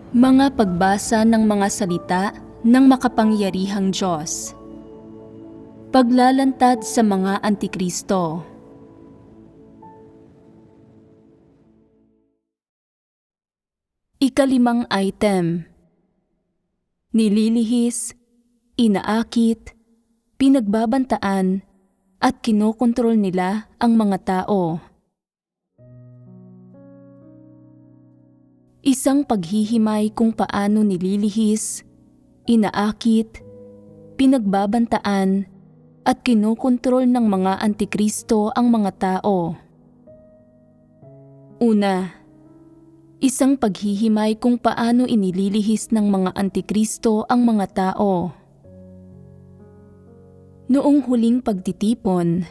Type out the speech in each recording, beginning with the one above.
Mga pagbasa ng mga salita ng makapangyarihang Diyos. Paglalantad sa mga Antikristo. Ikalimang item. Nililihis, inaakit, pinagbabantaan, at kinokontrol nila ang mga tao. Isang paghihimay kung paano nililihis, inaakit, pinagbabantaan, at kinokontrol ng mga Antikristo ang mga tao. Una, isang paghihimay kung paano inililihis ng mga Antikristo ang mga tao. Noong huling pagtitipon,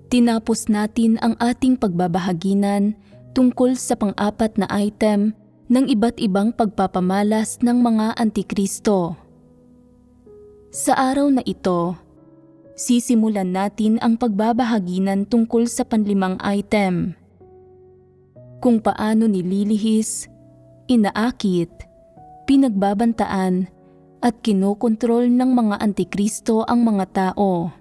tinapos natin ang ating pagbabahaginan tungkol sa pang-apat na item ng iba't ibang pagpapamalas ng mga Antikristo. Sa araw na ito, sisimulan natin ang pagbabahaginan tungkol sa panlimang item. Kung paano nililihis, inaakit, pinagbabantaan, at kinokontrol ng mga Antikristo ang mga tao.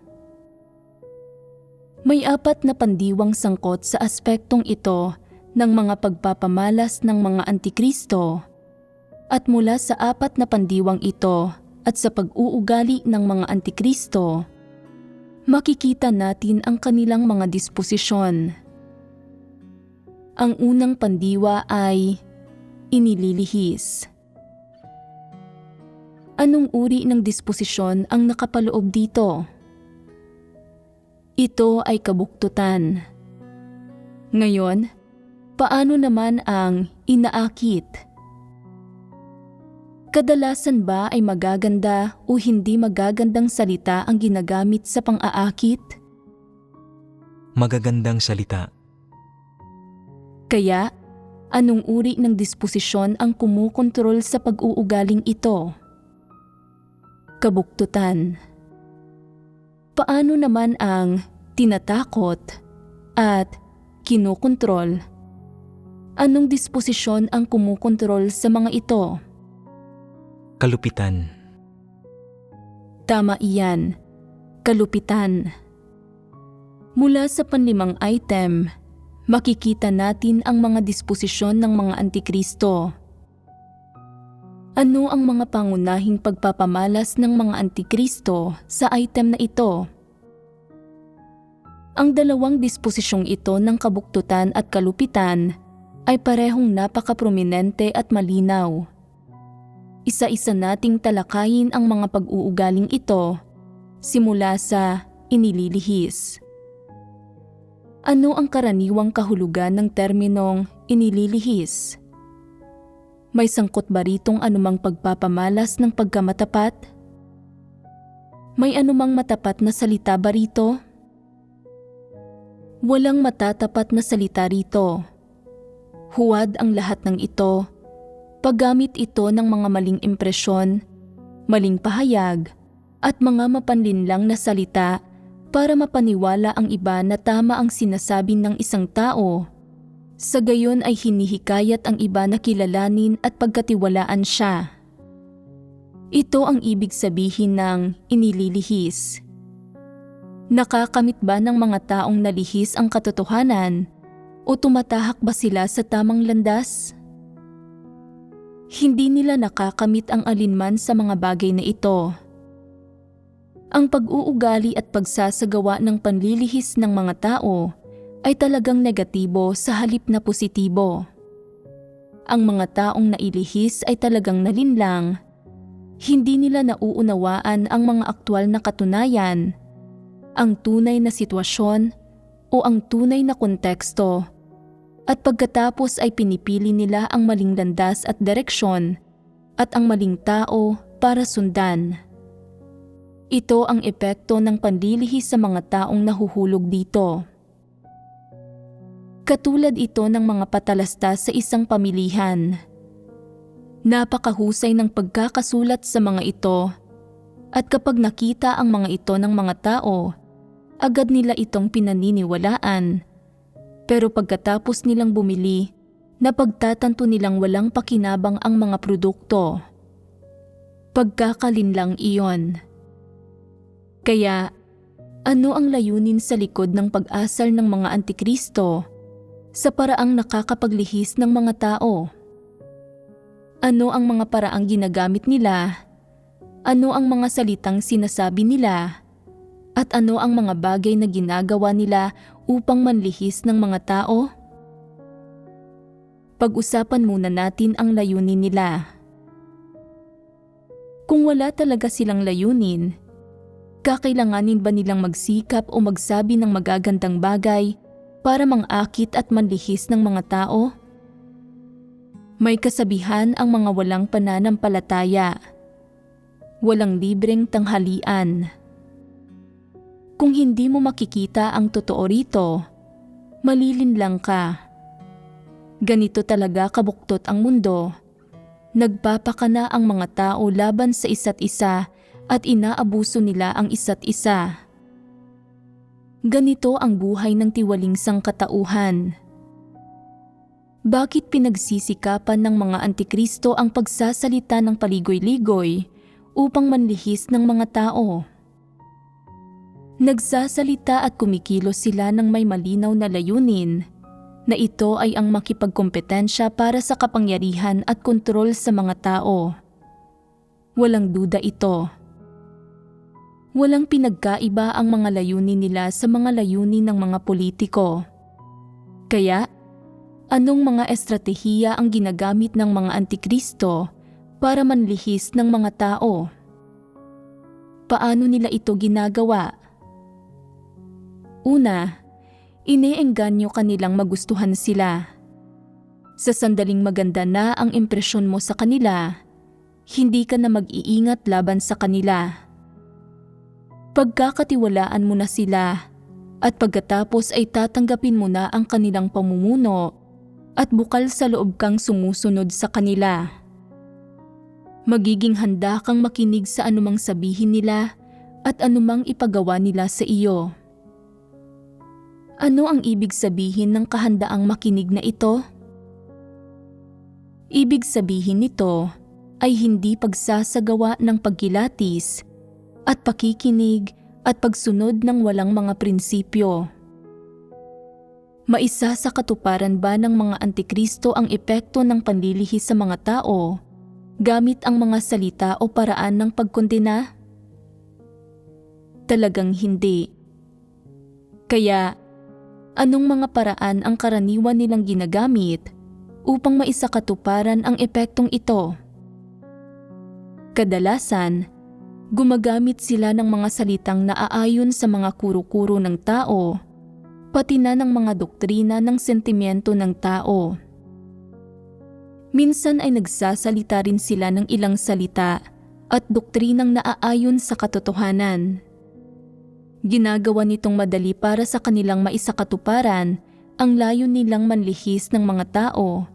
May 4 na pandiwang sangkot sa aspektong ito ng mga pagpapamalas ng mga Antikristo, at mula sa 4 na pandiwang ito at sa pag-uugali ng mga Antikristo, makikita natin ang kanilang mga disposisyon. Ang unang pandiwa ay inililihis. Anong uri ng disposisyon ang nakapaloob dito? Ito ay kabuktutan. Ngayon, paano naman ang inaakit? Kadalasan ba ay magaganda o hindi magagandang salita ang ginagamit sa pang-aakit? Magagandang salita. Kaya, anong uri ng disposisyon ang kumukontrol sa pag-uugaling ito? Kabuktutan. Paano naman ang tinatakot at kinokontrol? Anong disposisyon ang kumukontrol sa mga ito? Kalupitan. Tama iyan, kalupitan. Mula sa panlimang item, makikita natin ang mga disposisyon ng mga Antikristo. Ano ang mga pangunahing pagpapamalas ng mga Antikristo sa item na ito? Ang dalawang disposisyong ito ng kabuktutan at kalupitan ay parehong napaka-prominente at malinaw. Isa-isa nating talakayin ang mga pag-uugaling ito simula sa inililihis. Ano ang karaniwang kahulugan ng terminong inililihis? May sangkot ba ritong anumang pagpapamalas ng pagkamatapat? May anumang matapat na salita ba rito? Walang matatapat na salita rito. Huwad ang lahat ng ito, paggamit ito ng mga maling impresyon, maling pahayag, at mga mapanlinlang na salita para mapaniwala ang iba na tama ang sinasabi ng isang tao. Sa gayon ay hinihikayat ang iba na kilalanin at pagkatiwalaan siya. Ito ang ibig sabihin ng inililihis. Nakakamit ba ng mga taong nalihis ang katotohanan o tumatahak ba sila sa tamang landas? Hindi nila nakakamit ang alinman sa mga bagay na ito. Ang pag-uugali at pagsasagawa ng panlilihis ng mga tao ay talagang negatibo sa halip na positibo. Ang mga taong nailihis ay talagang nalinlang. Hindi nila nauunawaan ang mga aktwal na katunayan, ang tunay na sitwasyon o ang tunay na konteksto, at pagkatapos ay pinipili nila ang maling landas at direksyon at ang maling tao para sundan. Ito ang epekto ng panlilihis sa mga taong nahuhulog dito. Katulad ito ng mga patalastas sa isang pamilihan. Napakahusay ng pagkakasulat sa mga ito, at kapag nakita ang mga ito ng mga tao, agad nila itong pinaniniwalaan. Pero pagkatapos nilang bumili, na pagtatanto nilang walang pakinabang ang mga produkto. Pagkakalinlang iyon. Kaya, ano ang layunin sa likod ng pag-asal ng mga antikristo sa paraang nakakapaglihis ng mga tao? Ano ang mga paraang ginagamit nila? Ano ang mga salitang sinasabi nila? At ano ang mga bagay na ginagawa nila upang manlihis ng mga tao? Pag-usapan muna natin ang layunin nila. Kung wala talaga silang layunin, kakailanganin ba nilang magsikap o magsabi ng magagandang bagay para mangakit at manlihis ng mga tao? May kasabihan ang mga walang pananampalataya. Walang libreng tanghalian. Kung hindi mo makikita ang totoo rito, malilinlang ka. Ganito talaga kabuktot ang mundo. Nagpapakana ang mga tao laban sa isa't isa at inaabuso nila ang isa't isa. Ganito ang buhay ng tiwaling sangkatauhan. Bakit pinagsisikapan ng mga antikristo ang pagsasalita ng paligoy-ligoy upang manlihis ng mga tao? Nagsasalita at kumikilos sila ng may malinaw na layunin na ito ay ang makipagkompetensya para sa kapangyarihan at kontrol sa mga tao. Walang duda ito. Walang pinagkaiba ang mga layunin nila sa mga layunin ng mga politiko. Kaya, anong mga estratehiya ang ginagamit ng mga antikristo para manlihis ng mga tao? Paano nila ito ginagawa? Una, iniengganyo kanilang magustuhan sila. Sa sandaling maganda na ang impresyon mo sa kanila, hindi ka na mag-iingat laban sa kanila. Pagkakatiwalaan mo na sila at pagkatapos ay tatanggapin mo na ang kanilang pamumuno at bukal sa loob kang sumusunod sa kanila. Magiging handa kang makinig sa anumang sabihin nila at anumang ipagawa nila sa iyo. Ano ang ibig sabihin ng kahandaang makinig na ito? Ibig sabihin nito ay hindi pagsasagawa ng pagkilatis at pakikinig at pagsunod ng walang mga prinsipyo. Maisa sa katuparan ba ng mga antikristo ang epekto ng panlilihis sa mga tao gamit ang mga salita o paraan ng pagkondena? Talagang hindi. Kaya, anong mga paraan ang karaniwan nilang ginagamit upang maisakatuparan ang epektong ito? Kadalasan, gumagamit sila ng mga salitang naaayon sa mga kuro-kuro ng tao, pati na ng mga doktrina ng sentimiento ng tao. Minsan ay nagsasalita rin sila ng ilang salita at doktrinang naaayon sa katotohanan. Ginagawa nitong madali para sa kanilang maisakatuparan ang layon nilang manlihis ng mga tao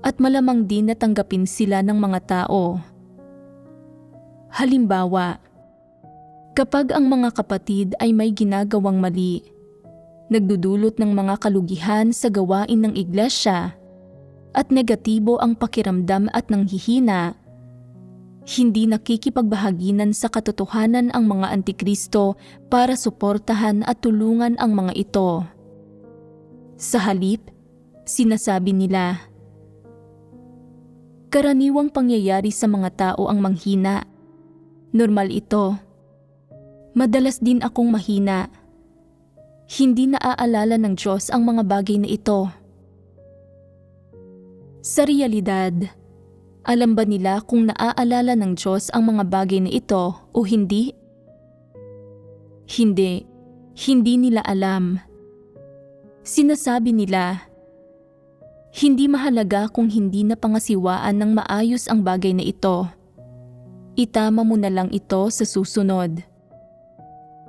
at malamang din na tanggapin sila ng mga tao. Halimbawa, kapag ang mga kapatid ay may ginagawang mali, nagdudulot ng mga kalugihan sa gawain ng iglesia at negatibo ang pakiramdam at nanghihina, hindi nakikipagbahaginan sa katotohanan ang mga antikristo para suportahan at tulungan ang mga ito. Sa halip, sinasabi nila, karaniwang pangyayari sa mga tao ang manghina. Normal ito. Madalas din akong mahina. Hindi naaalala ng Diyos ang mga bagay na ito. Sa realidad, alam ba nila kung naaalala ng Diyos ang mga bagay na ito o hindi? Hindi. Hindi nila alam. Sinasabi nila, hindi mahalaga kung hindi na pangasiwaan ng maayos ang bagay na ito. Itama mo na lang ito sa susunod.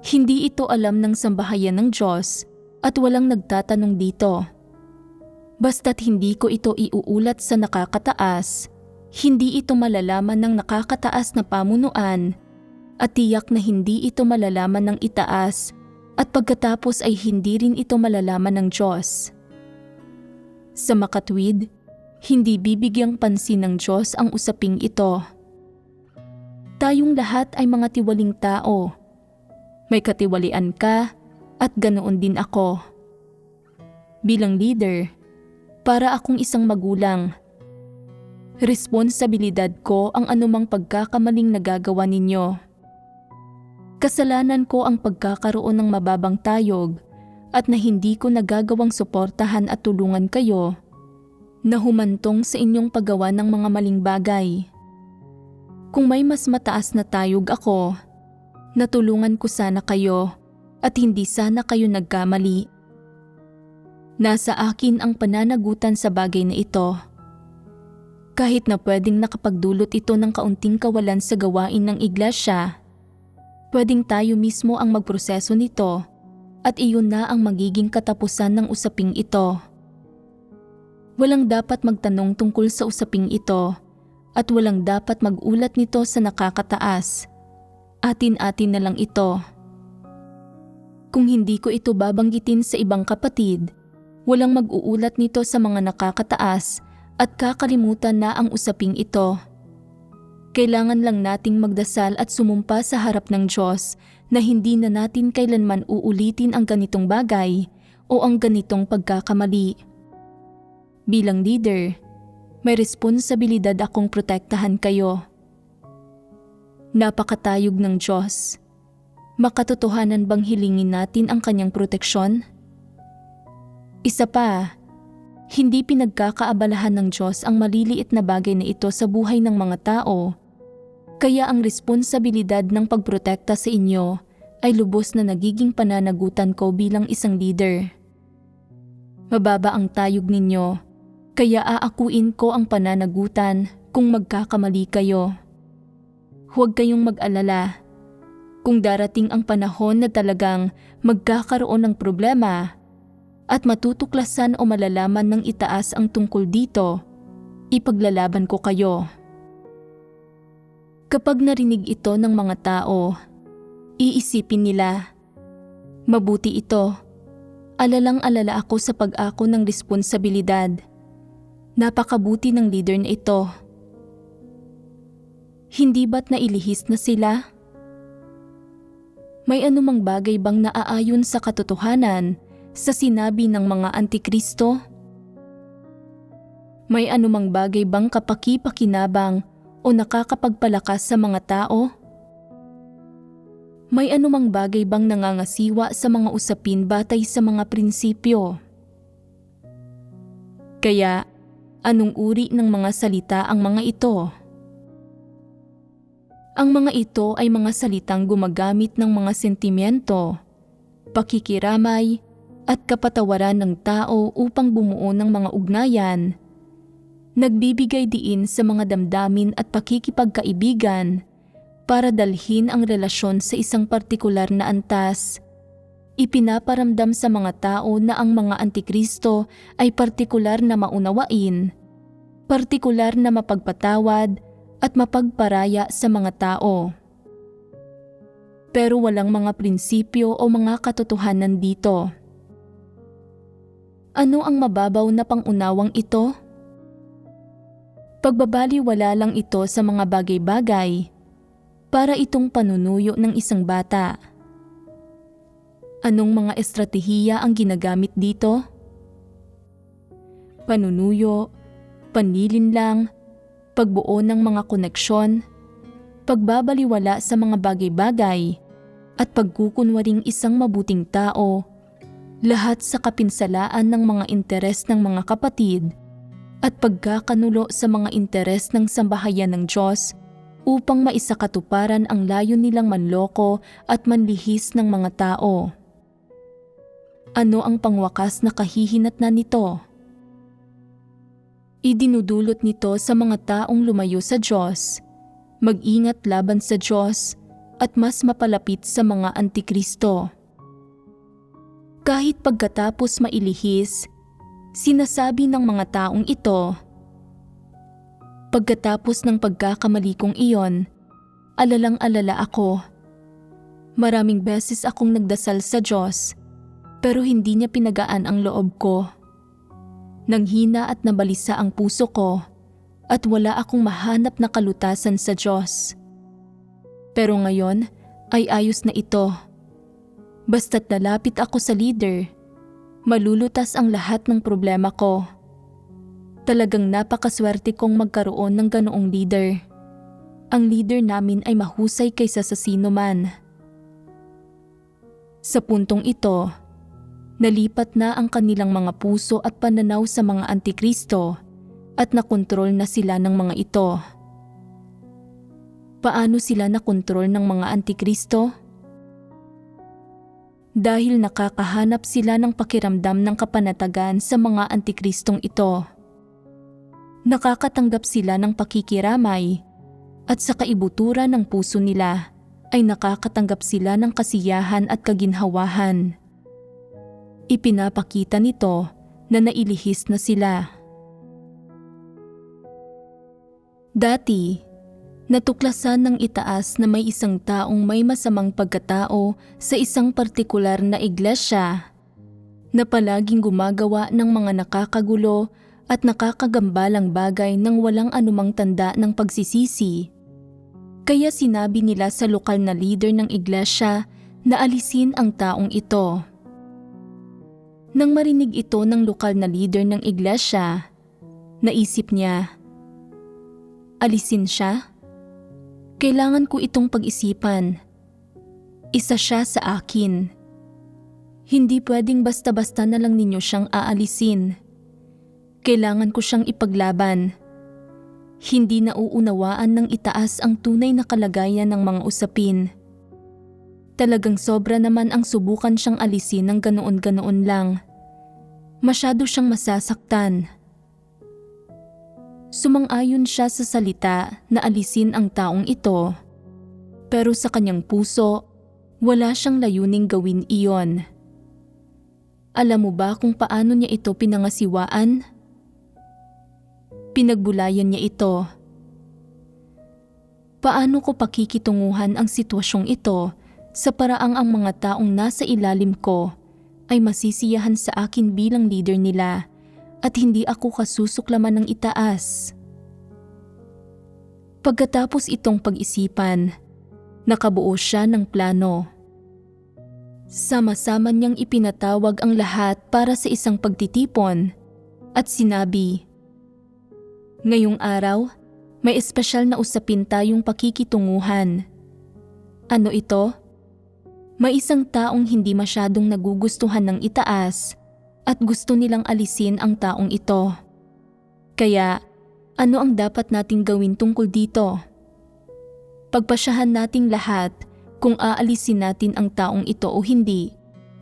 Hindi ito alam ng sambahayan ng Diyos at walang nagtatanong dito. Basta't hindi ko ito iuulat sa nakakataas, hindi ito malalaman ng nakakataas na pamunuan at tiyak na hindi ito malalaman ng itaas at pagkatapos ay hindi rin ito malalaman ng Diyos. Sa makatwid, Hindi bibigyang pansin ng Diyos ang usaping ito. Tayong lahat ay mga tiwaling tao. May katiwalian ka at ganoon din ako. Bilang leader, para akong isang magulang. Responsibilidad ko ang anumang pagkakamaling nagagawa ninyo. Kasalanan ko ang pagkakaroon ng mababang tayog at na hindi ko nagagawang suportahan at tulungan kayo na humantong sa inyong paggawa ng mga maling bagay. Kung may mas mataas na tayog ako, natulungan ko sana kayo at hindi sana kayo nagkamali. Nasa akin ang pananagutan sa bagay na ito. Kahit na pwedeng nakapagdulot ito ng kaunting kawalan sa gawain ng iglesia, pwedeng tayo mismo ang magproseso nito at iyon na ang magiging katapusan ng usaping ito. Walang dapat magtanong tungkol sa usaping ito at walang dapat mag-ulat nito sa nakakataas. Atin-atin na lang ito. Kung hindi ko ito babanggitin sa ibang kapatid, walang mag-uulat nito sa mga nakakataas at kakalimutan na ang usaping ito. Kailangan lang nating magdasal at sumumpa sa harap ng Diyos na hindi na natin kailanman uulitin ang ganitong bagay o ang ganitong pagkakamali. Bilang leader, may responsibilidad akong protektahan kayo. Napakatayog ng Diyos. Makatotohanan bang hilingin natin ang kanyang proteksyon? Isa pa, hindi pinagkakaabalahan ng Diyos ang maliliit na bagay na ito sa buhay ng mga tao, kaya ang responsibilidad ng pagprotekta sa inyo ay lubos na nagiging pananagutan ko bilang isang leader. Mababa ang tayog ninyo, kaya aakuin ko ang pananagutan kung magkakamali kayo. Huwag kayong mag-alala. Kung darating ang panahon na talagang magkakaroon ng problema at matutuklasan o malalaman ng itaas ang tungkol dito, ipaglalaban ko kayo. Kapag narinig ito ng mga tao, iisipin nila, mabuti ito. Alalang-alala ako sa pag-ako ng responsibilidad. Napakabuti ng leader na ito. Hindi ba't nailihis na sila? May anumang bagay bang naaayon sa katotohanan sa sinabi ng mga antikristo? May anumang bagay bang kapaki-pakinabang o nakakapagpalakas sa mga tao? May anumang bagay bang nangangasiwa sa mga usapin batay sa mga prinsipyo? Kaya, anong uri ng mga salita ang mga ito? Ang mga ito ay mga salitang gumagamit ng mga sentimento, pakikiramay, at kapatawaran ng tao upang bumuo ng mga ugnayan. Nagbibigay diin sa mga damdamin at pakikipagkaibigan para dalhin ang relasyon sa isang partikular na antas. Ipinaparamdam sa mga tao na ang mga antikristo ay partikular na maunawain, partikular na mapagpatawad at mapagparaya sa mga tao. Pero walang mga prinsipyo o mga katotohanan dito. Ano ang mababaw na pangunawang ito? Pagbabaliwala lang ito sa mga bagay-bagay para itong panunuyo ng isang bata. Anong mga estratehiya ang ginagamit dito? Panunuyo, panlilinlang, pagbuo ng mga koneksyon, pagbabaliwala sa mga bagay-bagay, at pagkukunwaring isang mabuting tao, lahat sa kapinsalaan ng mga interes ng mga kapatid at pagkakanulo sa mga interes ng sambahayan ng Diyos upang maisakatuparan ang layo nilang manloko at manlihis ng mga tao. Ano ang pangwakas na kahihinatnan nito? Idinudulot nito sa mga taong lumayo sa Diyos, mag-ingat laban sa Diyos, at mas mapalapit sa mga antikristo. Kahit pagkatapos mailihis, sinasabi ng mga taong ito, pagkatapos ng pagkakamali kong iyon, alalang-alala ako. Maraming beses akong nagdasal sa Diyos, pero hindi niya pinagaan ang loob ko. Nanghina at nabalisa ang puso ko at wala akong mahanap na kalutasan sa Diyos. Pero ngayon ay ayos na ito. Basta't lalapit ako sa leader, malulutas ang lahat ng problema ko. Talagang napakaswerte kong magkaroon ng ganoong leader. Ang leader namin ay mahusay kaysa sa sino man. Sa puntong ito, nalipat na ang kanilang mga puso at pananaw sa mga antikristo at nakontrol na sila ng mga ito. Paano sila nakontrol ng mga antikristo? Dahil nakakahanap sila ng pakiramdam ng kapanatagan sa mga antikristong ito. Nakakatanggap sila ng pakikiramay at sa kaibuturan ng puso nila ay nakakatanggap sila ng kasiyahan at kaginhawahan. Ipinapakita nito na nailihis na sila. Dati, natuklasan ng itaas na may isang taong may masamang pagkatao sa isang partikular na iglesia na palaging gumagawa ng mga nakakagulo at nakakagambalang bagay nang walang anumang tanda ng pagsisisi. Kaya sinabi nila sa lokal na leader ng iglesia na alisin ang taong ito. Nang marinig ito ng lokal na leader ng iglesia, naisip niya, alisin siya? Kailangan ko itong pag-isipan. Isa siya sa akin. Hindi pwedeng basta-basta na lang ninyo siyang aalisin. Kailangan ko siyang ipaglaban. Hindi nauunawaan ng itaas ang tunay na kalagayan ng mga usapin. Talagang sobra naman ang subukan siyang alisin ng ganoon-ganoon lang. Masyado siyang masasaktan. Sumang-ayon siya sa salita na alisin ang taong ito, pero sa kanyang puso, wala siyang layuning gawin iyon. Alam mo ba kung paano niya ito pinangasiwaan? Pinagbulayan niya ito. Paano ko pakikitunguhan ang sitwasyong ito sa paraang ang mga taong nasa ilalim ko ay masisiyahan sa akin bilang leader nila at hindi ako kasusuklaman ng itaas? Pagkatapos itong pag-isipan, nakabuo siya ng plano. Sama-sama niyang ipinatawag ang lahat para sa isang pagtitipon at sinabi, ngayong araw, may espesyal na usapin tayong pakikitunguhan. Ano ito? May isang taong hindi masyadong nagugustuhan ng itaas at gusto nilang alisin ang taong ito. Kaya, ano ang dapat nating gawin tungkol dito? Pagpasyahan nating lahat kung aalisin natin ang taong ito o hindi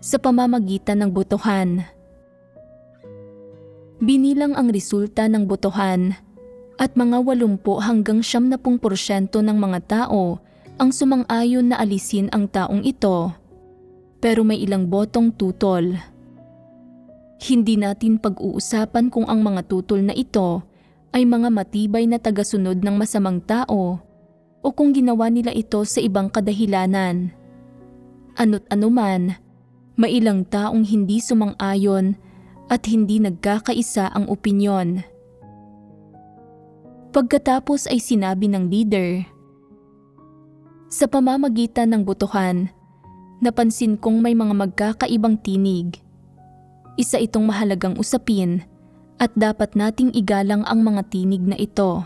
sa pamamagitan ng botohan. Binilang ang resulta ng botohan at mga 80 hanggang 70% ng mga tao ang sumang-ayon na alisin ang taong ito, pero may ilang botong tutol. Hindi natin pag-uusapan kung ang mga tutol na ito ay mga matibay na tagasunod ng masamang tao o kung ginawa nila ito sa ibang kadahilanan. Ano't anuman, may ilang taong hindi sumang-ayon at hindi nagkakaisa ang opinyon. Pagkatapos ay sinabi ng leader, sa pamamagitan ng botohan, napansin kong may mga magkakaibang tinig. Isa itong mahalagang usapin at dapat nating igalang ang mga tinig na ito.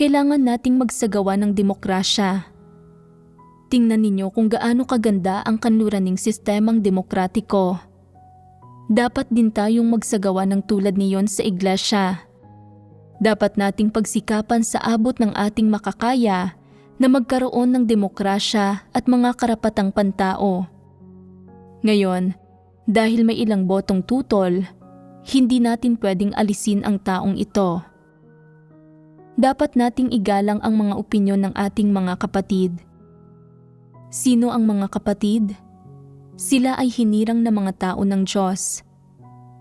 Kailangan nating magsagawa ng demokrasya. Tingnan ninyo kung gaano kaganda ang kanluraning sistemang demokratiko. Dapat din tayong magsagawa ng tulad niyon sa iglesia. Dapat nating pagsikapan sa abot ng ating makakaya na magkaroon ng demokrasya at mga karapatang pantao. Ngayon, dahil may ilang botong tutol, hindi natin pwedeng alisin ang taong ito. Dapat nating igalang ang mga opinyon ng ating mga kapatid. Sino ang mga kapatid? Sila ay hinirang na mga tao ng Diyos.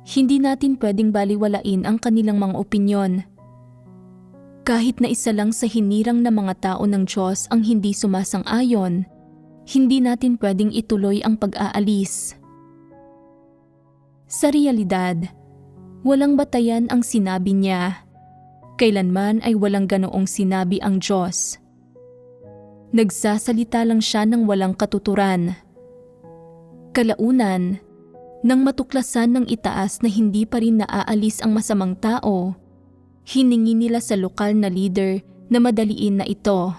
Hindi natin pwedeng baliwalain ang kanilang mga opinyon. Kahit na isa lang sa hinirang na mga tao ng Diyos ang hindi sumasang-ayon, hindi natin pwedeng ituloy ang pag-aalis. Sa realidad, Walang batayan ang sinabi niya. Kailanman ay walang ganoong sinabi ang Diyos. Nagsasalita lang siya ng walang katuturan. Kalaunan, nang matuklasan ng itaas na hindi pa rin naaalis ang masamang tao, hiningi nila sa lokal na leader na madaliin na ito.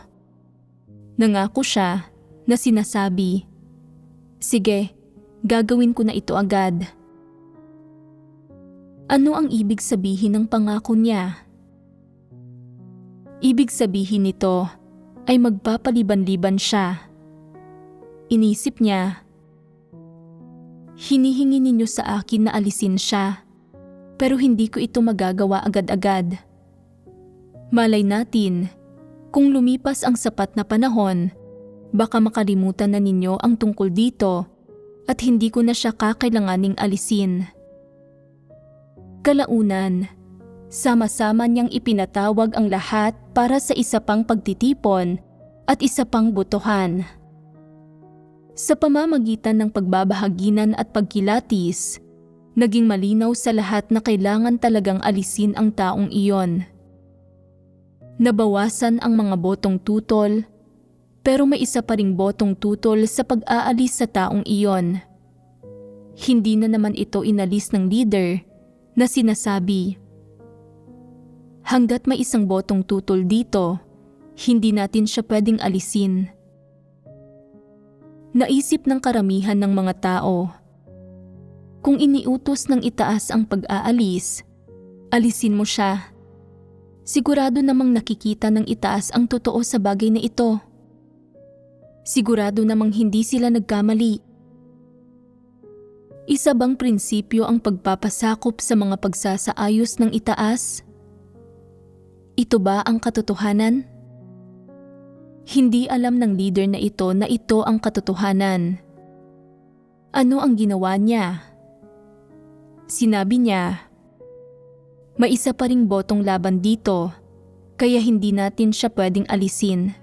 Nangako siya na sinasabi, "Sige, gagawin ko na ito agad." Ano ang ibig sabihin ng pangako niya? Ibig sabihin nito ay magpapaliban-liban siya. Inisip niya, hinihingi ninyo sa akin na alisin siya, pero hindi ko ito magagawa agad-agad. Malay natin, kung lumipas ang sapat na panahon, baka makalimutan na ninyo ang tungkol dito at hindi ko na siya kakailanganing alisin. Kalaunan, sama-sama niyang ipinatawag ang lahat para sa isa pang pagtitipon at isa pang botohan. Sa pamamagitan ng pagbabahaginan at pagkilatis, naging malinaw sa lahat na kailangan talagang alisin ang taong iyon. Nabawasan ang mga botong tutol, pero may isa pa ring botong tutol sa pag-aalis sa taong iyon. Hindi na naman ito inalis ng leader na sinasabi, "Hanggat may isang botong tutol dito, hindi natin siya pwedeng alisin." Naisip ng karamihan ng mga tao, kung iniutos ng itaas ang pag-aalis, alisin mo siya. Sigurado namang nakikita ng itaas ang totoo sa bagay na ito. Sigurado namang hindi sila nagkamali. Isa bang prinsipyo ang pagpapasakop sa mga pagsasaayos ng itaas? Ito ba ang katotohanan? Hindi alam ng leader na ito ang katotohanan. Ano ang ginawa niya? Sinabi niya, "May isa pa ring botong laban dito, kaya hindi natin siya pwedeng alisin.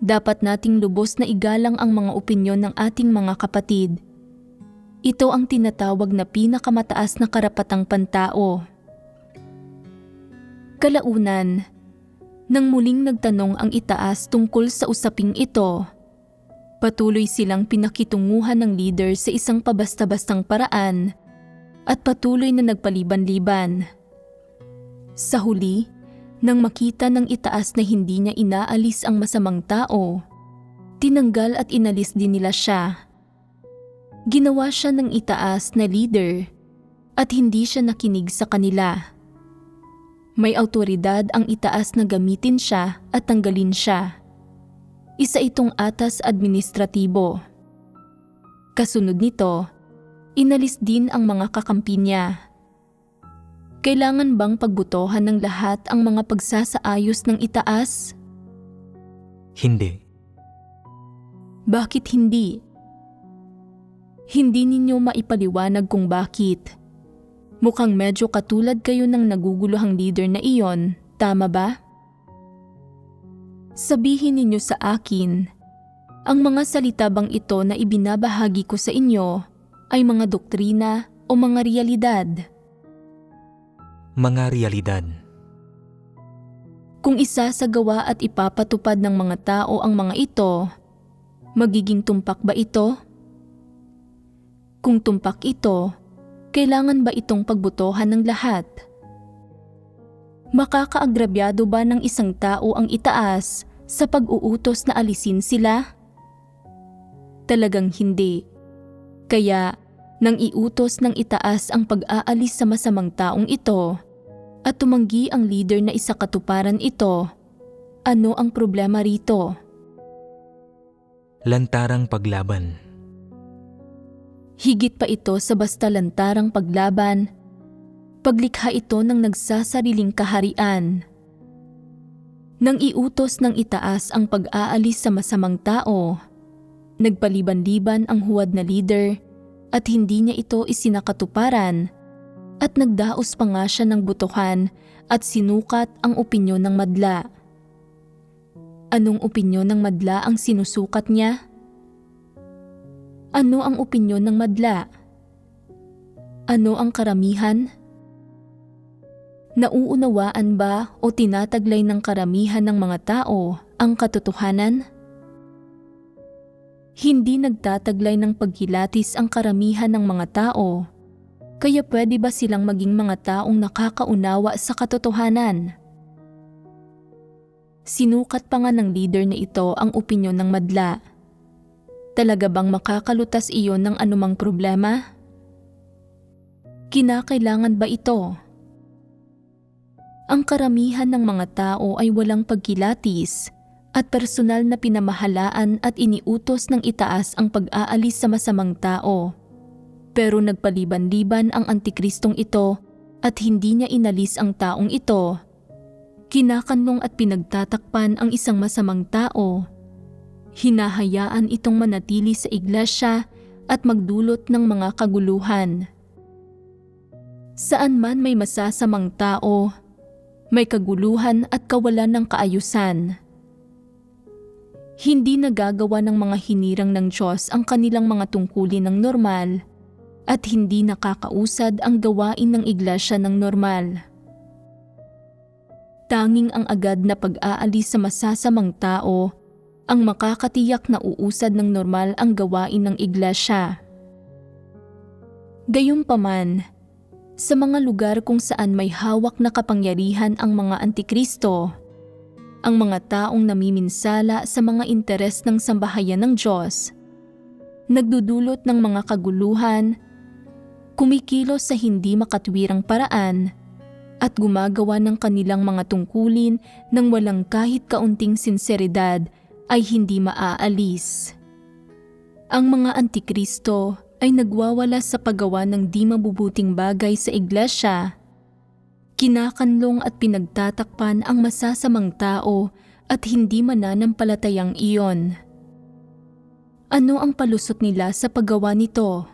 Dapat nating lubos na igalang ang mga opinyon ng ating mga kapatid. Ito ang tinatawag na pinakamataas na karapatang pantao." Kalaunan, nang muling nagtanong ang itaas tungkol sa usaping ito, patuloy silang pinakitunguhan ng leader sa isang pabasta-bastang paraan at patuloy na nagpaliban-liban. Sa huli, nang makita ng itaas na hindi niya inaalis ang masamang tao, tinanggal at inalis din nila siya. Ginawa siya ng itaas na leader at hindi siya nakinig sa kanila. May awtoridad ang itaas na gamitin siya at tanggalin siya. Isa itong atas administratibo. Kasunod nito, inalis din ang mga kakampi niya. Kailangan bang pagbutohan ng lahat ang mga pagsasaayos ng itaas? Hindi. Bakit hindi? Hindi ninyo maipaliwanag kung bakit. Mukhang medyo katulad kayo ng naguguluhang leader na iyon, tama ba? Sabihin ninyo sa akin, ang mga salita bang ito na ibinabahagi ko sa inyo ay mga doktrina o mga realidad? Mga realidad. Kung isasagawa at ipapatupad ng mga tao ang mga ito, magiging tumpak ba ito? Kung tumpak ito, kailangan ba itong pagbutohan ng lahat? Makakaagrabyado ba ng isang tao ang itaas sa pag-uutos na alisin sila? Talagang hindi. Kaya, nang iutos ng itaas ang pag-aalis sa masamang taong ito at tumanggi ang leader na isakatuparan ito, ano ang problema rito? Lantarang paglaban. Higit pa ito sa basta lantarang paglaban, paglikha ito ng nagsasariling kaharian. Nang iutos ng itaas ang pag-aalis sa masamang tao, nagpaliban-liban ang huwad na leader at hindi niya ito isinakatuparan at nagdaos pa nga siya ng butuhan at sinukat ang opinyon ng madla. Anong opinyon ng madla ang sinusukat niya? Ano ang opinyon ng madla? Ano ang karamihan? Nauunawaan ba o tinataglay ng karamihan ng mga tao ang katotohanan? Hindi nagtataglay ng paghilatis ang karamihan ng mga tao. Kaya pwede ba silang maging mga taong nakakaunawa sa katotohanan? Sinukat pa nga ng leader na ito ang opinyon ng madla. Talaga bang makakalutas iyon ng anumang problema? Kinakailangan ba ito? Ang karamihan ng mga tao ay walang pagkilatis at personal na pinamahalaan at iniutos ng itaas ang pag-aalis sa masamang tao. Pero nagpaliban-liban ang antikristong ito at hindi niya inalis ang taong ito. Kinakanlong at pinagtatakpan ang isang masamang tao. Hinahayaan itong manatili sa iglesia at magdulot ng mga kaguluhan. Saan man may masasamang tao, may kaguluhan at kawalan ng kaayusan. Hindi nagagawa ng mga hinirang ng Diyos ang kanilang mga tungkulin ng normal at hindi nakakausad ang gawain ng iglesia ng normal. Tanging ang agad na pag-aalis sa masasamang tao ang makakatiyak na uusad ng normal ang gawain ng iglesia. Gayunpaman, sa mga lugar kung saan may hawak na kapangyarihan ang mga antikristo, ang mga taong namiminsala sa mga interes ng sambahayan ng Diyos, nagdudulot ng mga kaguluhan, kumikilos sa hindi makatwirang paraan, at gumagawa ng kanilang mga tungkulin nang walang kahit kaunting sinseridad ay hindi maaalis. Ang mga antikristo ay nagwawala sa paggawa ng di mabubuting bagay sa iglesia. Kinakanlong at pinagtatakpan ang masasamang tao at hindi mananampalatayang iyon. Ano ang palusot nila sa paggawa nito?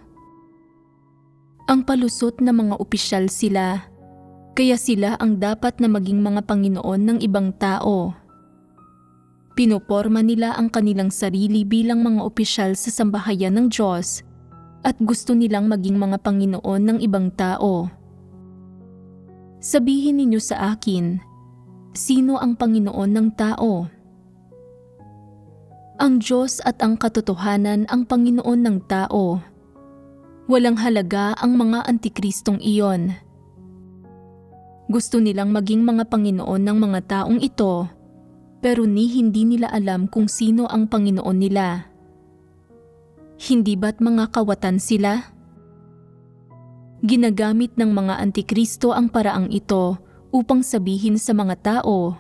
Ang palusot na mga opisyal sila, kaya sila ang dapat na maging mga Panginoon ng ibang tao. Pinoporma nila ang kanilang sarili bilang mga opisyal sa sambahayan ng Diyos at gusto nilang maging mga Panginoon ng ibang tao. Sabihin ninyo sa akin, sino ang Panginoon ng tao? Ang Diyos at ang katotohanan ang Panginoon ng tao. Walang halaga ang mga antikristong iyon. Gusto nilang maging mga Panginoon ng mga taong ito, pero hindi nila alam kung sino ang Panginoon nila. Hindi ba't mga kawatan sila? Ginagamit ng mga antikristo ang paraang ito upang sabihin sa mga tao,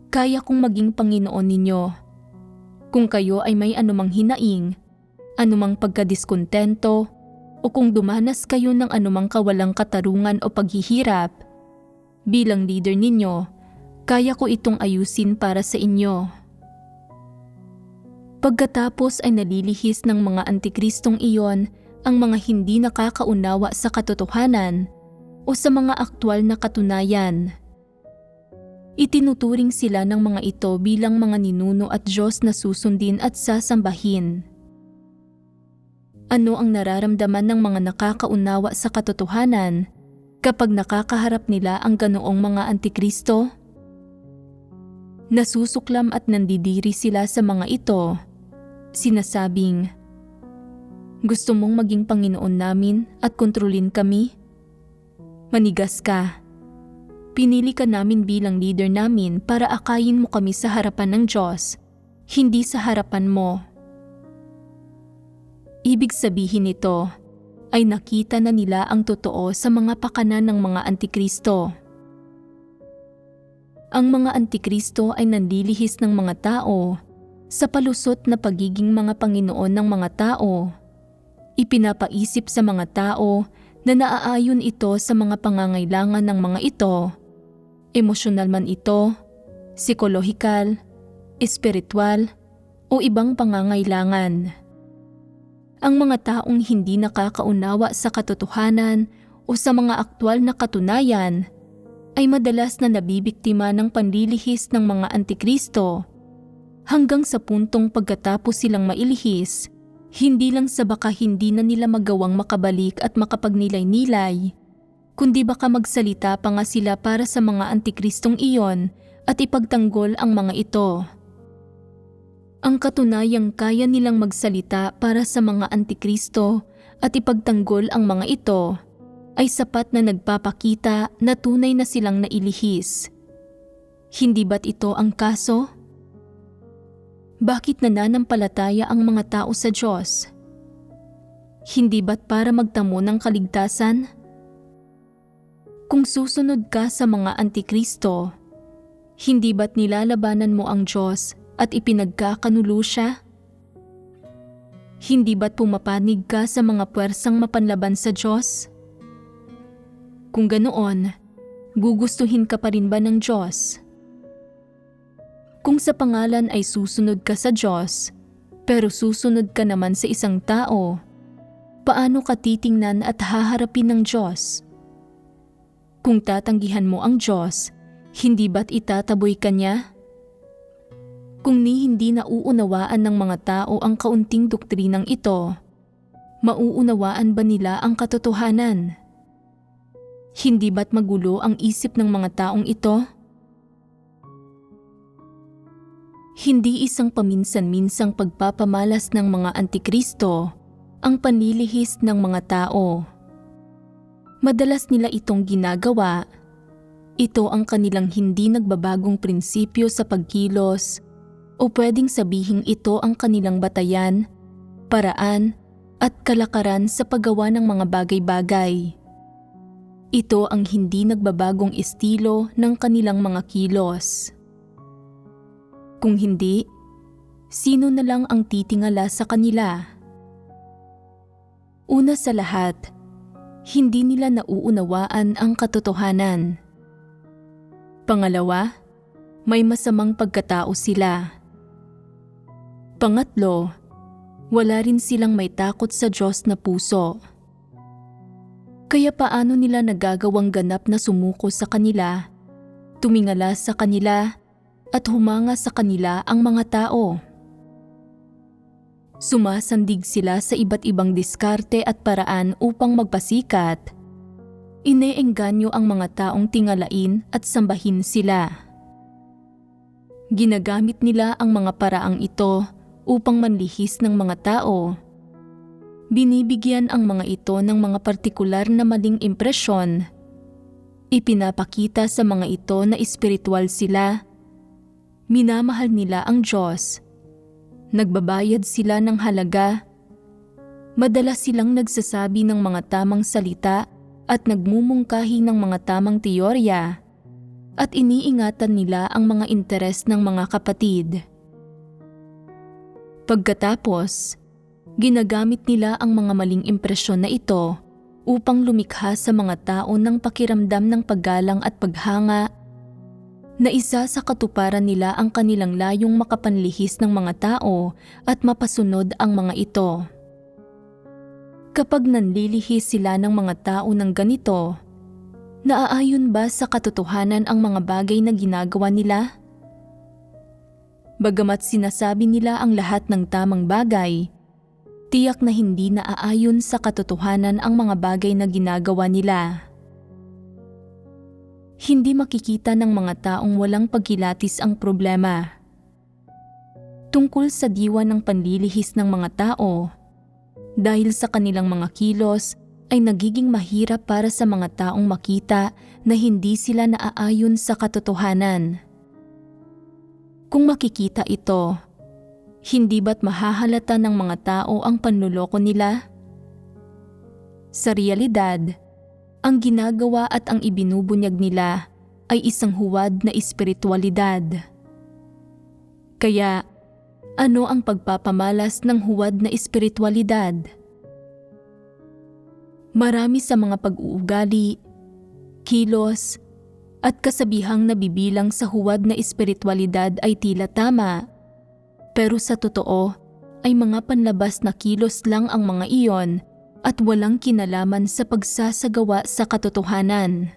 kaya kong maging Panginoon ninyo. Kung kayo ay may anumang hinaing, anumang pagkadiskontento, o kung dumanas kayo ng anumang kawalang katarungan o paghihirap, bilang leader ninyo, kaya ko itong ayusin para sa inyo. Pagkatapos ay nalilihis ng mga antikristong iyon ang mga hindi nakakaunawa sa katotohanan o sa mga aktwal na katunayan. Itinuturing sila ng mga ito bilang mga ninuno at Diyos na susundin at sasambahin. Ano ang nararamdaman ng mga nakakaunawa sa katotohanan kapag nakakaharap nila ang ganoong mga antikristo? Nasusuklam at nandidiri sila sa mga ito, sinasabing, gusto mong maging Panginoon namin at kontrolin kami? Manigas ka. Pinili ka namin bilang leader namin para akayin mo kami sa harapan ng Diyos, hindi sa harapan mo. Ibig sabihin nito ay nakita na nila ang totoo sa mga pakanan ng mga antikristo. Ang mga antikristo ay nandilihis ng mga tao sa palusot na pagiging mga Panginoon ng mga tao. Ipinapaisip sa mga tao na naaayon ito sa mga pangangailangan ng mga ito, emosyonal man ito, psikolohikal, espiritual, o ibang pangangailangan. Ang mga taong hindi nakakaunawa sa katotohanan o sa mga aktwal na katunayan ay madalas na nabibiktima ng panlilihis ng mga antikristo hanggang sa puntong pagkatapos silang mailihis, hindi lang sa baka hindi na nila magawang makabalik at makapagnilay-nilay, kundi baka magsalita pa nga sila para sa mga antikristong iyon at ipagtanggol ang mga ito. Ang katunayang kaya nilang magsalita para sa mga antikristo at ipagtanggol ang mga ito ay sapat na nagpapakita na tunay na silang nailihis. Hindi ba't ito ang kaso? Bakit nananampalataya ang mga tao sa Diyos? Hindi ba't para magtamo ng kaligtasan? Kung susunod ka sa mga antikristo, hindi ba't nilalabanan mo ang Diyos at ipinagkakanulo siya? Hindi ba't pumapanig ka sa mga puwersang mapanlaban sa Diyos? Kung ganoon, gugustuhin ka pa rin ba ng Diyos? Kung sa pangalan ay susunod ka sa Diyos, pero susunod ka naman sa isang tao, paano ka titingnan at haharapin ng Diyos? Kung tatanggihan mo ang Diyos, hindi ba't itataboy ka niya? Kung hindi nauunawaan ng mga tao ang kaunting doktrinang ito, mauunawaan ba nila ang katotohanan? Hindi ba't magulo ang isip ng mga taong ito? Hindi isang paminsan-minsang pagpapamalas ng mga antikristo ang panlilihis ng mga tao. Madalas nila itong ginagawa. Ito ang kanilang hindi nagbabagong prinsipyo sa pagkilos o pwedeng sabihing ito ang kanilang batayan, paraan at kalakaran sa paggawa ng mga bagay-bagay. Ito ang hindi nagbabagong estilo ng kanilang mga kilos. Kung hindi, sino na lang ang titingala sa kanila? Una sa lahat, hindi nila nauunawaan ang katotohanan. Pangalawa, may masamang pagkatao sila. Pangatlo, wala rin silang may takot sa Diyos na puso. Kaya paano nila nagagawang ganap na sumuko sa kanila, tumingala sa kanila, at humanga sa kanila ang mga tao? Sumasandig sila sa iba't ibang diskarte at paraan upang magpasikat. Ineengganyo ang mga taong tingalain at sambahin sila. Ginagamit nila ang mga paraang ito upang manlihis ng mga tao. Binibigyan ang mga ito ng mga partikular na maling impresyon. Ipinapakita sa mga ito na espiritual sila. Minamahal nila ang Diyos. Nagbabayad sila ng halaga. Madalas silang nagsasabi ng mga tamang salita at nagmumungkahi ng mga tamang teorya. At iniingatan nila ang mga interes ng mga kapatid. Pagkatapos, ginagamit nila ang mga maling impresyon na ito upang lumikha sa mga tao ng pakiramdam ng paggalang at paghanga na isa sa katuparan nila ang kanilang layong makapanlihis ng mga tao at mapasunod ang mga ito. Kapag nanlilihis sila ng mga tao ng ganito, naaayon ba sa katotohanan ang mga bagay na ginagawa nila? Bagamat sinasabi nila ang lahat ng tamang bagay, tiyak na hindi naaayon sa katotohanan ang mga bagay na ginagawa nila. Hindi makikita ng mga taong walang pagkilatis ang problema. Tungkol sa diwa ng panlilihis ng mga tao, dahil sa kanilang mga kilos ay nagiging mahirap para sa mga taong makita na hindi sila naaayon sa katotohanan. Kung makikita ito, hindi ba't mahahalata ng mga tao ang panluloko nila? Sa realidad, ang ginagawa at ang ibinubunyag nila ay isang huwad na espiritualidad. Kaya, ano ang pagpapamalas ng huwad na espiritualidad? Marami sa mga pag-uugali, kilos, at kasabihang nabibilang sa huwad na espiritualidad ay tila tama, pero sa totoo ay mga panlabas na kilos lang ang mga iyon at walang kinalaman sa pagsasagawa sa katotohanan.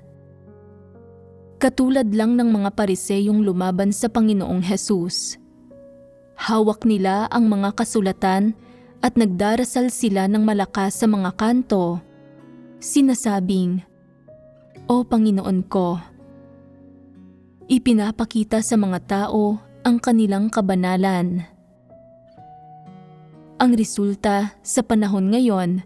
Katulad lang ng mga Pariseyong lumaban sa Panginoong Hesus. Hawak nila ang mga kasulatan at nagdarasal sila ng malakas sa mga kanto. Sinasabing, o Panginoon ko. Ipinapakita sa mga tao ang kanilang kabanalan. Ang resulta sa panahon ngayon,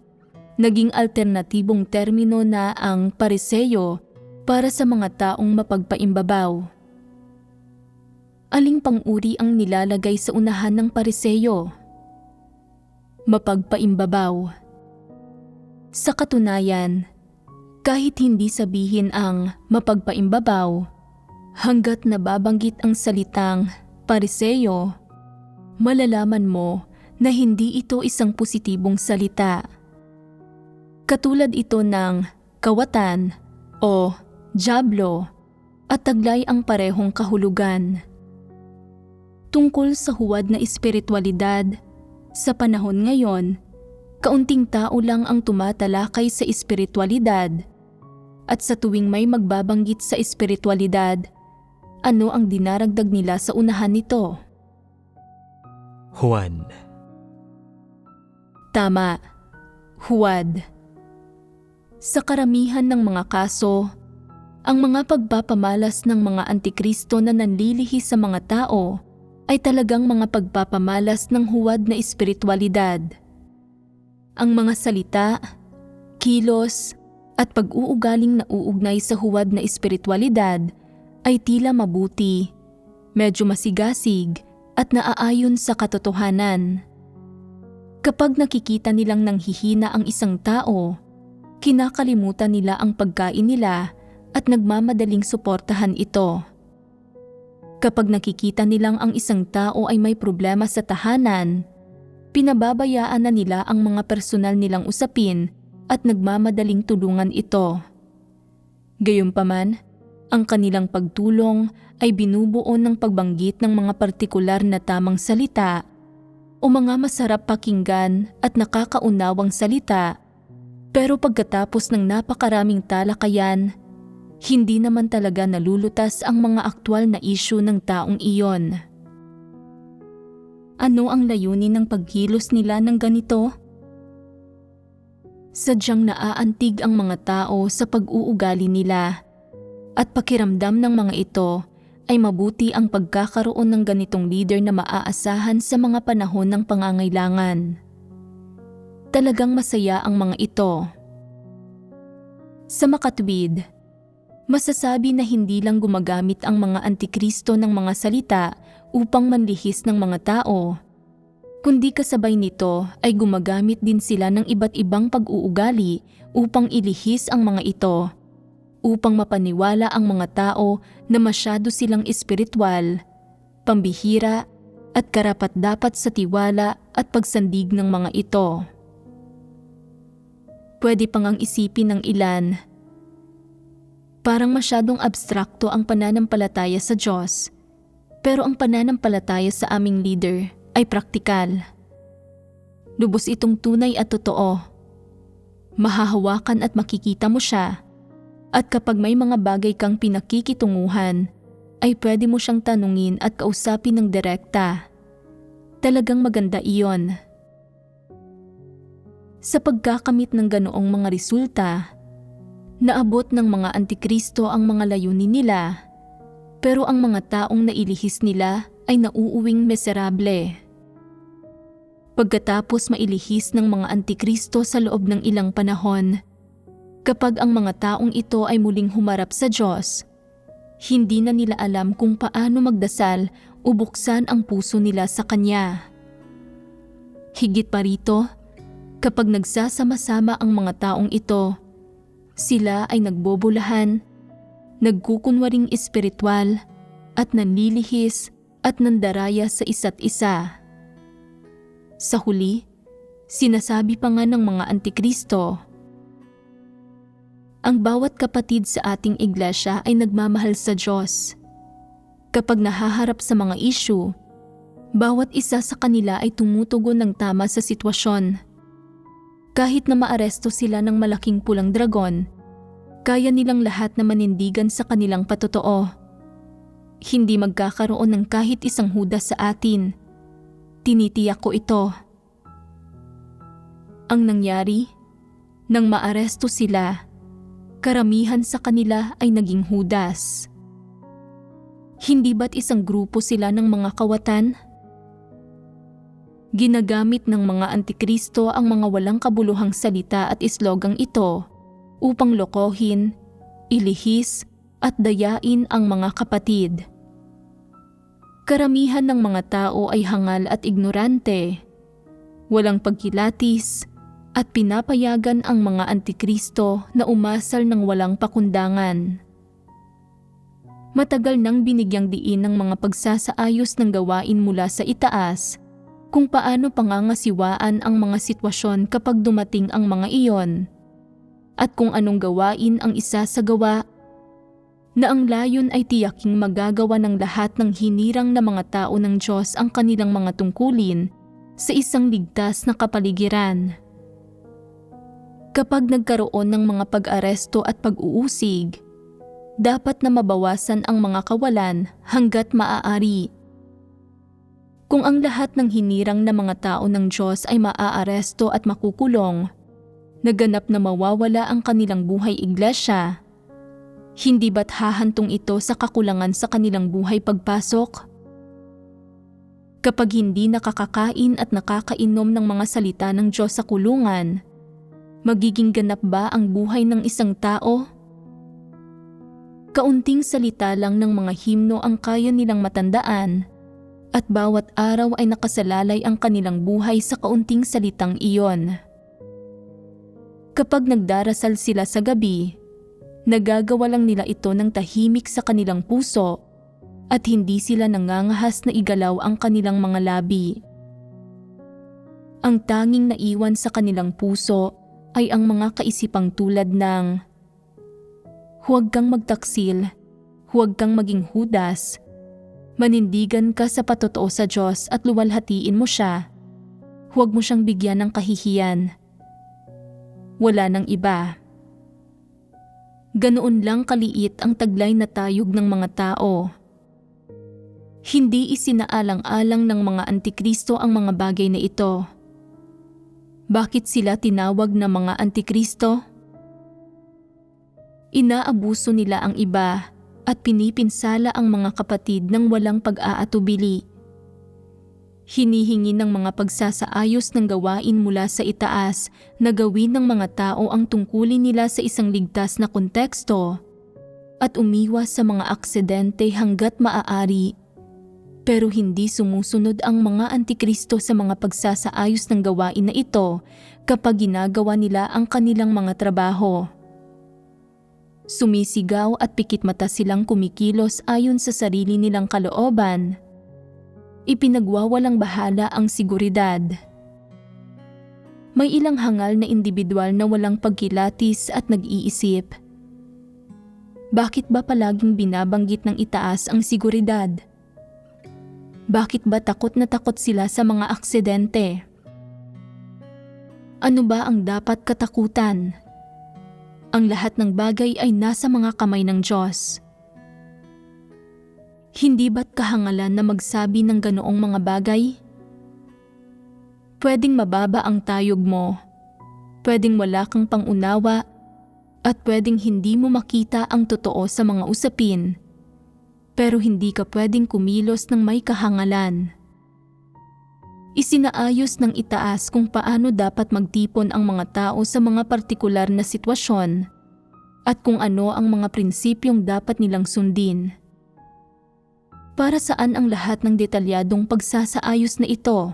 naging alternatibong termino na ang Pariseyo para sa mga taong mapagpaimbabaw. Aling pang-uri ang nilalagay sa unahan ng Pariseyo? Mapagpaimbabaw. Sa katunayan, kahit hindi sabihin ang mapagpaimbabaw, hanggat nababanggit ang salitang Pariseyo, malalaman mo na hindi ito isang positibong salita. Katulad ito ng kawatan o dyablo at taglay ang parehong kahulugan. Tungkol sa huwad na espiritualidad, sa panahon ngayon, kaunting tao lang ang tumatalakay sa espiritualidad. At sa tuwing may magbabanggit sa espiritualidad, ano ang dinaragdag nila sa unahan nito? Huwad. Tama, huwad. Sa karamihan ng mga kaso, ang mga pagpapamalas ng mga antikristo na nanlilihis sa mga tao ay talagang mga pagpapamalas ng huwad na espiritualidad. Ang mga salita, kilos, at pag-uugaling nauugnay sa huwad na espiritualidad ay tila mabuti, medyo masigasig at naaayon sa katotohanan. Kapag nakikita nilang nanghihina ang isang tao, kinakalimutan nila ang pagkain nila at nagmamadaling suportahan ito. Kapag nakikita nilang ang isang tao ay may problema sa tahanan, pinababayaan na nila ang mga personal nilang usapin at nagmamadaling tulungan ito. Gayunpaman, ang kanilang pagtulong ay binubuo ng pagbanggit ng mga partikular na tamang salita o mga masarap pakinggan at nakakaunawang salita, pero pagkatapos ng napakaraming talakayan, hindi naman talaga nalulutas ang mga aktwal na isyu ng taong iyon. Ano ang layunin ng pagkilos nila ng ganito? Sadyang naaantig ang mga tao sa pag-uugali nila at pakiramdam ng mga ito ay mabuti ang pagkakaroon ng ganitong leader na maaasahan sa mga panahon ng pangangailangan. Talagang masaya ang mga ito. Sa makatwid, masasabi na hindi lang gumagamit ang mga antikristo ng mga salita upang manlihis ng mga tao, kundi kasabay nito ay gumagamit din sila ng iba't ibang pag-uugali upang ilihis ang mga ito, upang mapaniwala ang mga tao na masyado silang espiritual, pambihira at karapat-dapat sa tiwala at pagsandig ng mga ito. Pwede pang ang isipin ng ilan, parang masyadong abstrakto ang pananampalataya sa Diyos, pero ang pananampalataya sa aming leader ay praktikal. Lubos itong tunay at totoo. Mahahawakan at makikita mo siya. At kapag may mga bagay kang pinakikitunguhan, ay pwede mo siyang tanungin at kausapin ng direkta. Talagang maganda iyon. Sa pagkakamit ng ganoong mga resulta, naabot ng mga antikristo ang mga layunin nila, pero ang mga taong nailihis nila ay nauuwing miserable. Pagkatapos mailihis ng mga antikristo sa loob ng ilang panahon, kapag ang mga taong ito ay muling humarap sa Diyos, hindi na nila alam kung paano magdasal o buksan ang puso nila sa Kanya. Higit pa rito, kapag nagsasama-sama ang mga taong ito, sila ay nagbobolahan, nagkukunwaring espiritual, at nanlilihis at nandaraya sa isa't isa. Sa huli, sinasabi pa nga ng mga antikristo, ang bawat kapatid sa ating iglesia ay nagmamahal sa Diyos. Kapag nahaharap sa mga issue, bawat isa sa kanila ay tumutugon ng tama sa sitwasyon. Kahit na maaresto sila ng malaking pulang dragon, kaya nilang lahat na manindigan sa kanilang patotoo. Hindi magkakaroon ng kahit isang hudas sa atin. Tinitiyak ko ito. Ang nangyari, nang maaresto sila, Karamihan sa kanila ay naging Judas. Hindi ba't isang grupo sila ng mga kawatan? Ginagamit ng mga antikristo ang mga walang kabuluhang salita at islogang ito upang lokohin, ilihis at dayain ang mga kapatid. Karamihan ng mga tao ay hangal at ignorante, walang pagkilatis at pinapayagan ang mga antikristo na umasal ng walang pakundangan. Matagal nang binigyang diin ng mga pagsasaayos ng gawain mula sa itaas kung paano pangangasiwaan ang mga sitwasyon kapag dumating ang mga iyon at kung anong gawain ang isasagawa na ang layon ay tiyaking magagawa ng lahat ng hinirang na mga tao ng Diyos ang kanilang mga tungkulin sa isang ligtas na kapaligiran. Kapag nagkaroon ng mga pag-aresto at pag-uusig, dapat na mabawasan ang mga kawalan hanggat maaari. Kung ang lahat ng hinirang na mga tao ng Diyos ay maaaresto at makukulong, naganap na mawawala ang kanilang buhay iglesia, hindi ba't hahantong ito sa kakulangan sa kanilang buhay pagpasok? Kapag hindi nakakakain at nakakainom ng mga salita ng Diyos sa kulungan, magiging ganap ba ang buhay ng isang tao? Kaunting salita lang ng mga himno ang kaya nilang matandaan at bawat araw ay nakasalalay ang kanilang buhay sa kaunting salitang iyon. Kapag nagdarasal sila sa gabi, nagagawa lang nila ito ng tahimik sa kanilang puso at hindi sila nangangahas na igalaw ang kanilang mga labi. Ang tanging naiwan sa kanilang puso ay ang mga kaisipang tulad ng huwag kang magtaksil, huwag kang maging Judas, manindigan ka sa patotoo sa Diyos at luwalhatiin mo siya, huwag mo siyang bigyan ng kahihiyan. Wala nang iba. Ganoon lang kaliit ang taglay na tayog ng mga tao. Hindi isinaalang-alang ng mga antikristo ang mga bagay na ito. Bakit sila tinawag na mga antikristo? Inaabuso nila ang iba at pinipinsala ang mga kapatid ng walang pag-aatubili. Hinihingi ng mga pagsasaayos ng gawain mula sa itaas na gawin ng mga tao ang tungkulin nila sa isang ligtas na konteksto at umiwas sa mga aksidente hanggat maaari. Pero hindi sumusunod ang mga antikristo sa mga pagsasaayos ng gawain na ito kapag ginagawa nila ang kanilang mga trabaho. Sumisigaw at pikit mata silang kumikilos ayon sa sarili nilang kalooban. Ipinagwawalang bahala ang seguridad. May ilang hangal na individual na walang pagkilatis at nag-iisip. Bakit ba palaging binabanggit ng itaas ang seguridad? Bakit ba takot na takot sila sa mga aksidente? Ano ba ang dapat katakutan? Ang lahat ng bagay ay nasa mga kamay ng Diyos. Hindi ba't kahangalan na magsabi ng ganoong mga bagay? Pwedeng mababa ang tayog mo, pwedeng wala kang pangunawa, at pwedeng hindi mo makita ang totoo sa mga usapin, pero hindi ka pwedeng kumilos ng may kahangalan. Isinaayos ng itaas kung paano dapat magtipon ang mga tao sa mga partikular na sitwasyon at kung ano ang mga prinsipyong dapat nilang sundin. Para saan ang lahat ng detalyadong pagsasaayos na ito?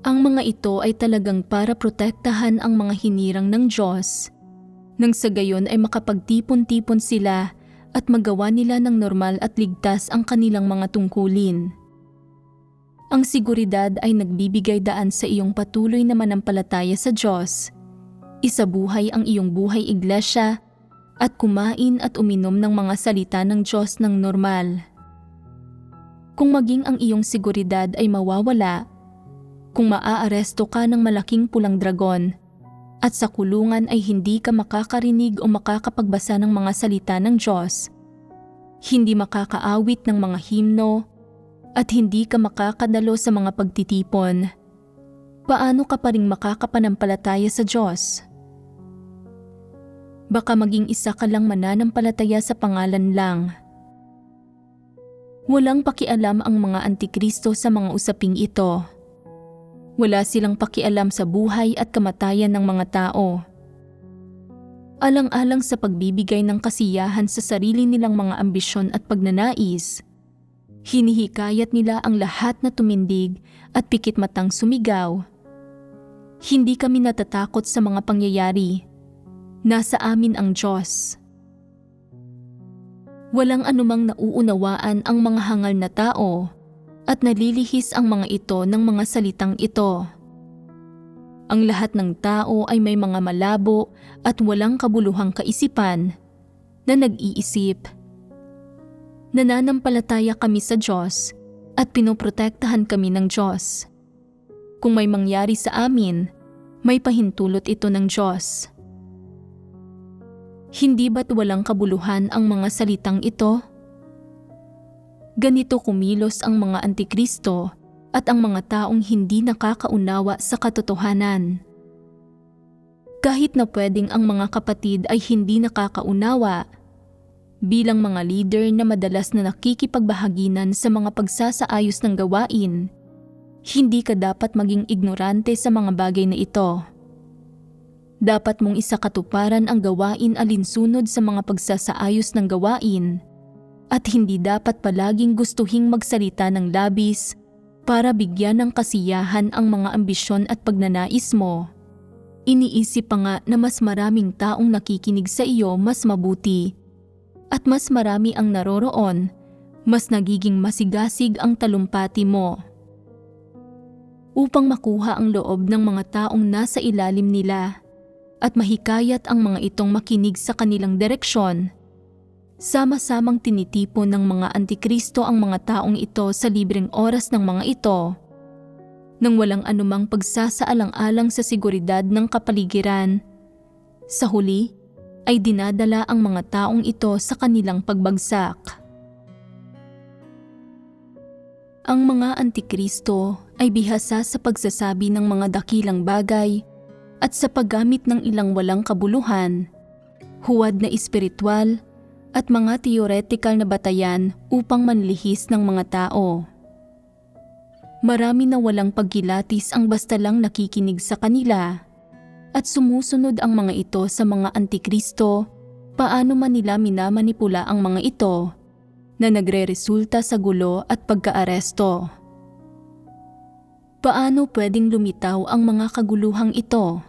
Ang mga ito ay talagang para protektahan ang mga hinirang ng Diyos, nang sa gayon ay makapagtipon-tipon sila at magawa nila ng normal at ligtas ang kanilang mga tungkulin. Ang seguridad ay nagbibigay daan sa iyong patuloy na manampalataya sa Diyos, isabuhay ang iyong buhay iglesia, at kumain at uminom ng mga salita ng Diyos ng normal. Kung maging ang iyong seguridad ay mawawala, kung maaaresto ka ng malaking pulang dragon, at sa kulungan ay hindi ka makakarinig o makakapagbasa ng mga salita ng Diyos, hindi makakaawit ng mga himno, at hindi ka makakadalo sa mga pagtitipon, paano ka pa ring makakapanampalataya sa Diyos? Baka maging isa ka lang mananampalataya sa pangalan lang. Walang pakialam ang mga Antikristo sa mga usaping ito. Wala silang pakialam sa buhay at kamatayan ng mga tao. Alang-alang sa pagbibigay ng kasiyahan sa sarili nilang mga ambisyon at pagnanais, hinihikayat nila ang lahat na tumindig at pikit matang sumigaw. Hindi kami natatakot sa mga pangyayari. Nasa amin ang Diyos. Walang anumang nauunawaan ang mga hangal na tao at nalilihis ang mga ito ng mga salitang ito. Ang lahat ng tao ay may mga malabo at walang kabuluhang kaisipan na nag-iisip. Nananampalataya kami sa Diyos at pinoprotektahan kami ng Diyos. Kung may mangyari sa amin, may pahintulot ito ng Diyos. Hindi ba't walang kabuluhan ang mga salitang ito? Ganito kumilos ang mga Antikristo at ang mga taong hindi nakakaunawa sa katotohanan. Kahit na pwedeng ang mga kapatid ay hindi nakakaunawa, bilang mga leader na madalas na nakikipagbahaginan sa mga pagsasaayos ng gawain, hindi ka dapat maging ignorante sa mga bagay na ito. Dapat mong isakatuparan ang gawain alinsunod sa mga pagsasaayos ng gawain at hindi dapat palaging gustuhing magsalita ng labis para bigyan ng kasiyahan ang mga ambisyon at pagnanais mo. Iniisip pa nga na mas maraming taong nakikinig sa iyo mas mabuti at mas marami ang naroroon, mas nagiging masigasig ang talumpati mo. Upang makuha ang loob ng mga taong nasa ilalim nila at mahikayat ang mga itong makinig sa kanilang direksyon, sama-samang tinitipon ng mga Antikristo ang mga taong ito sa libreng oras ng mga ito, nang walang anumang pagsasaalang-alang sa seguridad ng kapaligiran. Sa huli, ay dinadala ang mga taong ito sa kanilang pagbagsak. Ang mga Antikristo ay bihasa sa pagsasabi ng mga dakilang bagay at sa paggamit ng ilang walang kabuluhan, huwad na espiritual at mga teoretikal na batayan upang manlihis ng mga tao. Marami na walang pagkilatis ang basta lang nakikinig sa kanila at sumusunod ang mga ito sa mga Antikristo, paano man nila minamanipula ang mga ito na nagreresulta sa gulo at pagkaaresto. Paano pwedeng lumitaw ang mga kaguluhang ito?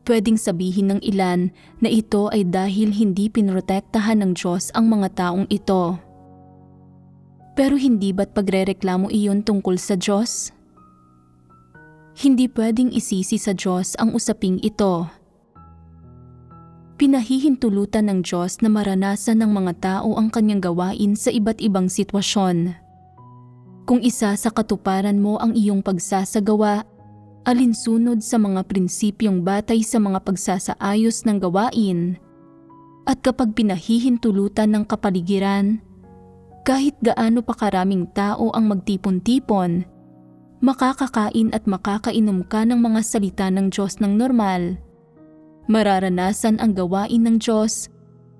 Pwedeng sabihin ng ilan na ito ay dahil hindi pinrotektahan ng Diyos ang mga taong ito. Pero hindi ba't pagrereklamo iyon tungkol sa Diyos? Hindi pwedeng isisi sa Diyos ang usaping ito. Pinahihintulutan ng Diyos na maranasan ng mga tao ang kanyang gawain sa iba't ibang sitwasyon. Kung isa sa katuparan mo ang iyong pagsasagawa, alinsunod sa mga prinsipyong batay sa mga pagsasaayos ng gawain, at kapag pinahihintulutan ng kapaligiran, kahit gaano pa karaming tao ang magtipon-tipon, makakakain at makakainom ka ng mga salita ng Diyos ng normal, mararanasan ang gawain ng Diyos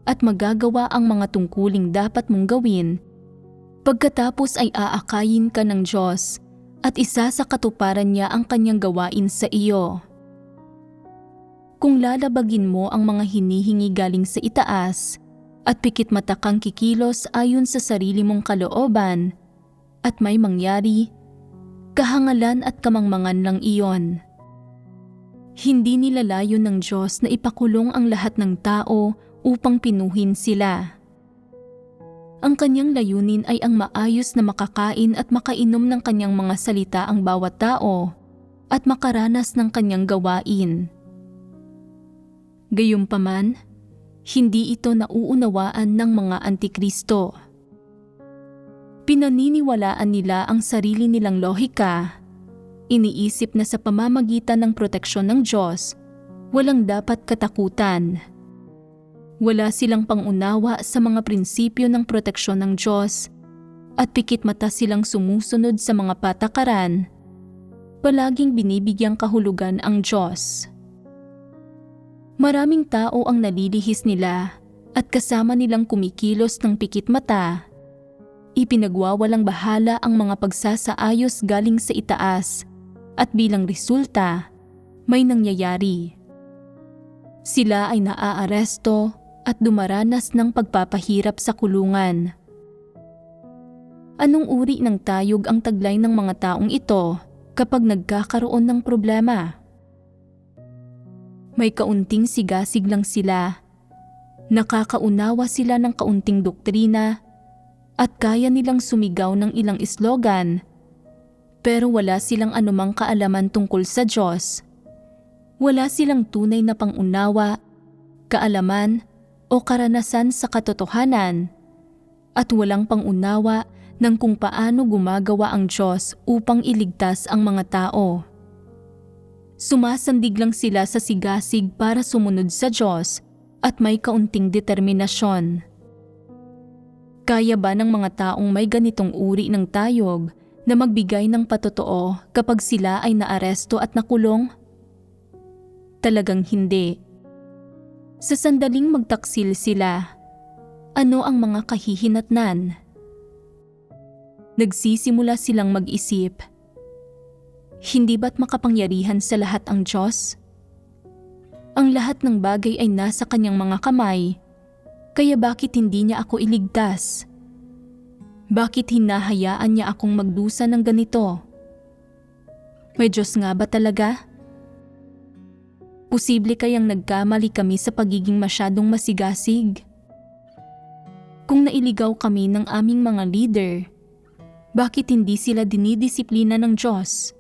at magagawa ang mga tungkuling dapat mong gawin. Pagkatapos ay aakayin ka ng Diyos at isa sa katuparan niya ang kanyang gawain sa iyo. Kung lalabagin mo ang mga hinihingi galing sa itaas at pikit mata kang kikilos ayon sa sarili mong kalooban at may mangyari, kahangalan at kamangmangan lang iyon. Hindi nilalayon ng Diyos na ipakulong ang lahat ng tao upang pinuhin sila. Ang kanyang layunin ay ang maayos na makakain at makainom ng kanyang mga salita ang bawat tao at makaranas ng kanyang gawain. Gayunpaman, hindi ito nauunawaan ng mga Antikristo. Pinaniniwalaan nila ang sarili nilang lohika. Iniisip na sa pamamagitan ng proteksyon ng Diyos, walang dapat katakutan. Wala silang pangunawa sa mga prinsipyo ng proteksyon ng Diyos at pikit mata silang sumusunod sa mga patakaran. Palaging binibigyang kahulugan ang Diyos. Maraming tao ang nalilihis nila at kasama nilang kumikilos ng pikit mata. Ipinagwawalang bahala ang mga pagsasaayos galing sa itaas at bilang resulta, may nangyayari. Sila ay naaaresto at dumaranas ng pagpapahirap sa kulungan. Anong uri ng tayog ang taglay ng mga taong ito kapag nagkakaroon ng problema? May kaunting sigasig lang sila. Nakakaunawa sila ng kaunting doktrina at kaya nilang sumigaw ng ilang slogan, pero wala silang anumang kaalaman tungkol sa Diyos. Wala silang tunay na pangunawa, kaalaman o karanasan sa katotohanan, at walang pangunawa ng kung paano gumagawa ang Diyos upang iligtas ang mga tao. Sumasandig lang sila sa sigasig para sumunod sa Diyos at may kaunting determinasyon. Kaya ba ng mga taong may ganitong uri ng tayog na magbigay ng patotoo kapag sila ay naaresto at nakulong? Talagang hindi. Sa sandaling magtaksil sila, ano ang mga kahihinatnan? Nagsisimula silang mag-isip, hindi ba't makapangyarihan sa lahat ang Diyos? Ang lahat ng bagay ay nasa kanyang mga kamay, kaya bakit hindi niya ako iligtas? Bakit hinahayaan niya akong magdusa ng ganito? May Diyos nga ba talaga? Posible kayang nagkamali kami sa pagiging masyadong masigasig? Kung nailigaw kami ng aming mga leader, bakit hindi sila dinidisiplina ng Diyos?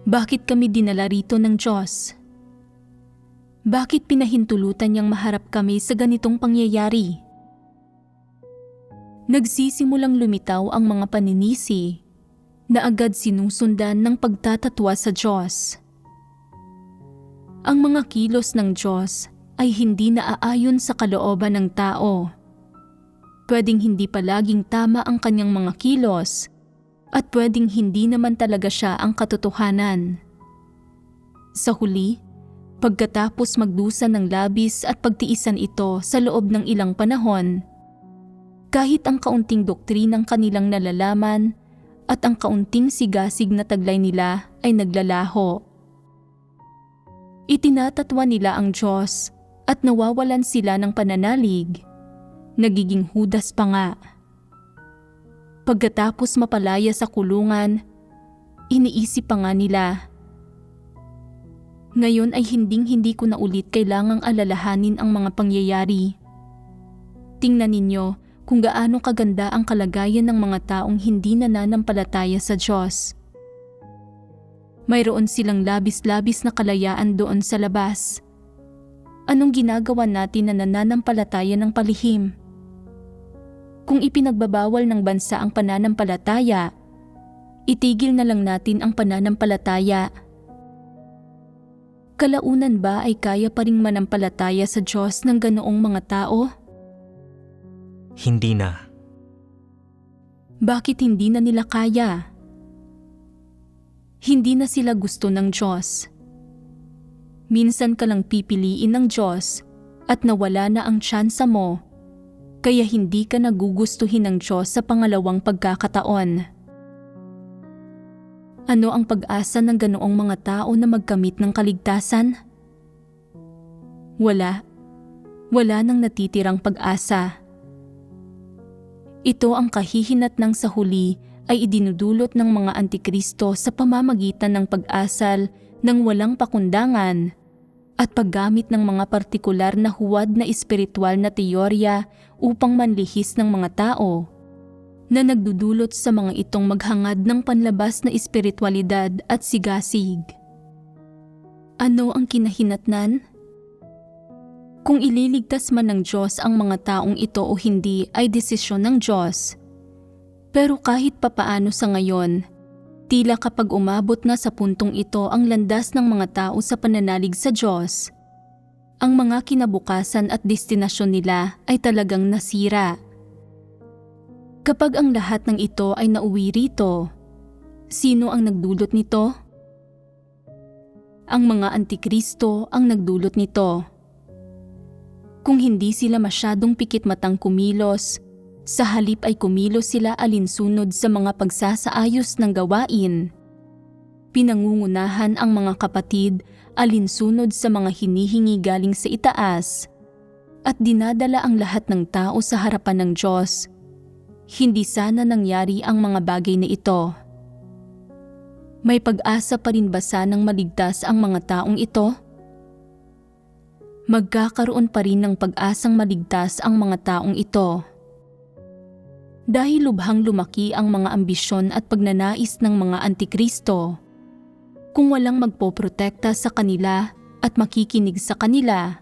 Bakit kami dinala rito ng Diyos? Bakit pinahintulutan niyang maharap kami sa ganitong pangyayari? Nagsisimulang lumitaw ang mga paninisi na agad sinusundan ng pagtatatwa sa Diyos. Ang mga kilos ng Diyos ay hindi naaayon sa kalooban ng tao. Pwedeng hindi palaging tama ang kanyang mga kilos at pwedeng hindi naman talaga siya ang katotohanan. Sa huli, pagkatapos magdusa ng labis at pagtiisan ito sa loob ng ilang panahon, kahit ang kaunting doktrinang kanilang nalalaman at ang kaunting sigasig na taglay nila ay naglalaho. Itinatatwa nila ang Diyos at nawawalan sila ng pananalig. Nagiging Judas pa nga. Pagkatapos mapalaya sa kulungan, iniisip pa nga nila, ngayon ay hinding-hindi ko na ulit kailangang alalahanin ang mga pangyayari. Tingnan ninyo kung gaano kaganda ang kalagayan ng mga taong hindi nananampalataya sa Diyos. Mayroon silang labis-labis na kalayaan doon sa labas. Anong ginagawa natin na nananampalataya ng palihim? Kung ipinagbabawal ng bansa ang pananampalataya, itigil na lang natin ang pananampalataya. Kalaunan ba ay kaya pa ring manampalataya sa Diyos ng ganoong mga tao? Hindi na. Bakit hindi na nila kaya? Hindi na sila gusto ng Diyos. Minsan ka lang pipiliin ng Diyos at nawala na ang tsansa mo, kaya hindi ka nagugustuhin ng Diyos sa pangalawang pagkakataon. Ano ang pag-asa ng ganoong mga tao na magkamit ng kaligtasan? Wala. Wala nang natitirang pag-asa. Ito ang kahihinatnang sa huli ay idinudulot ng mga antikristo sa pamamagitan ng pag-asal ng walang pakundangan at paggamit ng mga partikular na huwad na espiritual na teorya upang manlihis ng mga tao na nagdudulot sa mga itong maghangad ng panlabas na espiritualidad at sigasig. Ano ang kinahinatnan? Kung ililigtas man ng Diyos ang mga taong ito o hindi ay desisyon ng Diyos. Pero kahit papaano sa ngayon, tila kapag umabot na sa puntong ito ang landas ng mga tao sa pananalig sa Diyos, ang mga kinabukasan at destinasyon nila ay talagang nasira. Kapag ang lahat ng ito ay nauwi rito, sino ang nagdulot nito? Ang mga antikristo ang nagdulot nito. Kung hindi sila masyadong pikit matang kumilos, sa halip ay kumilos sila alinsunod sa mga pagsasaayos ng gawain. Pinangungunahan ang mga kapatid alinsunod sa mga hinihingi galing sa itaas at dinadala ang lahat ng tao sa harapan ng Diyos. Hindi sana nangyari ang mga bagay na ito. May pag-asa pa rin ba sanang maligtas ang mga taong ito? Magkakaroon pa rin ng pag-asang maligtas ang mga taong ito. Dahil lubhang lumaki ang mga ambisyon at pagnanais ng mga antikristo, kung walang magpoprotekta sa kanila at makikinig sa kanila,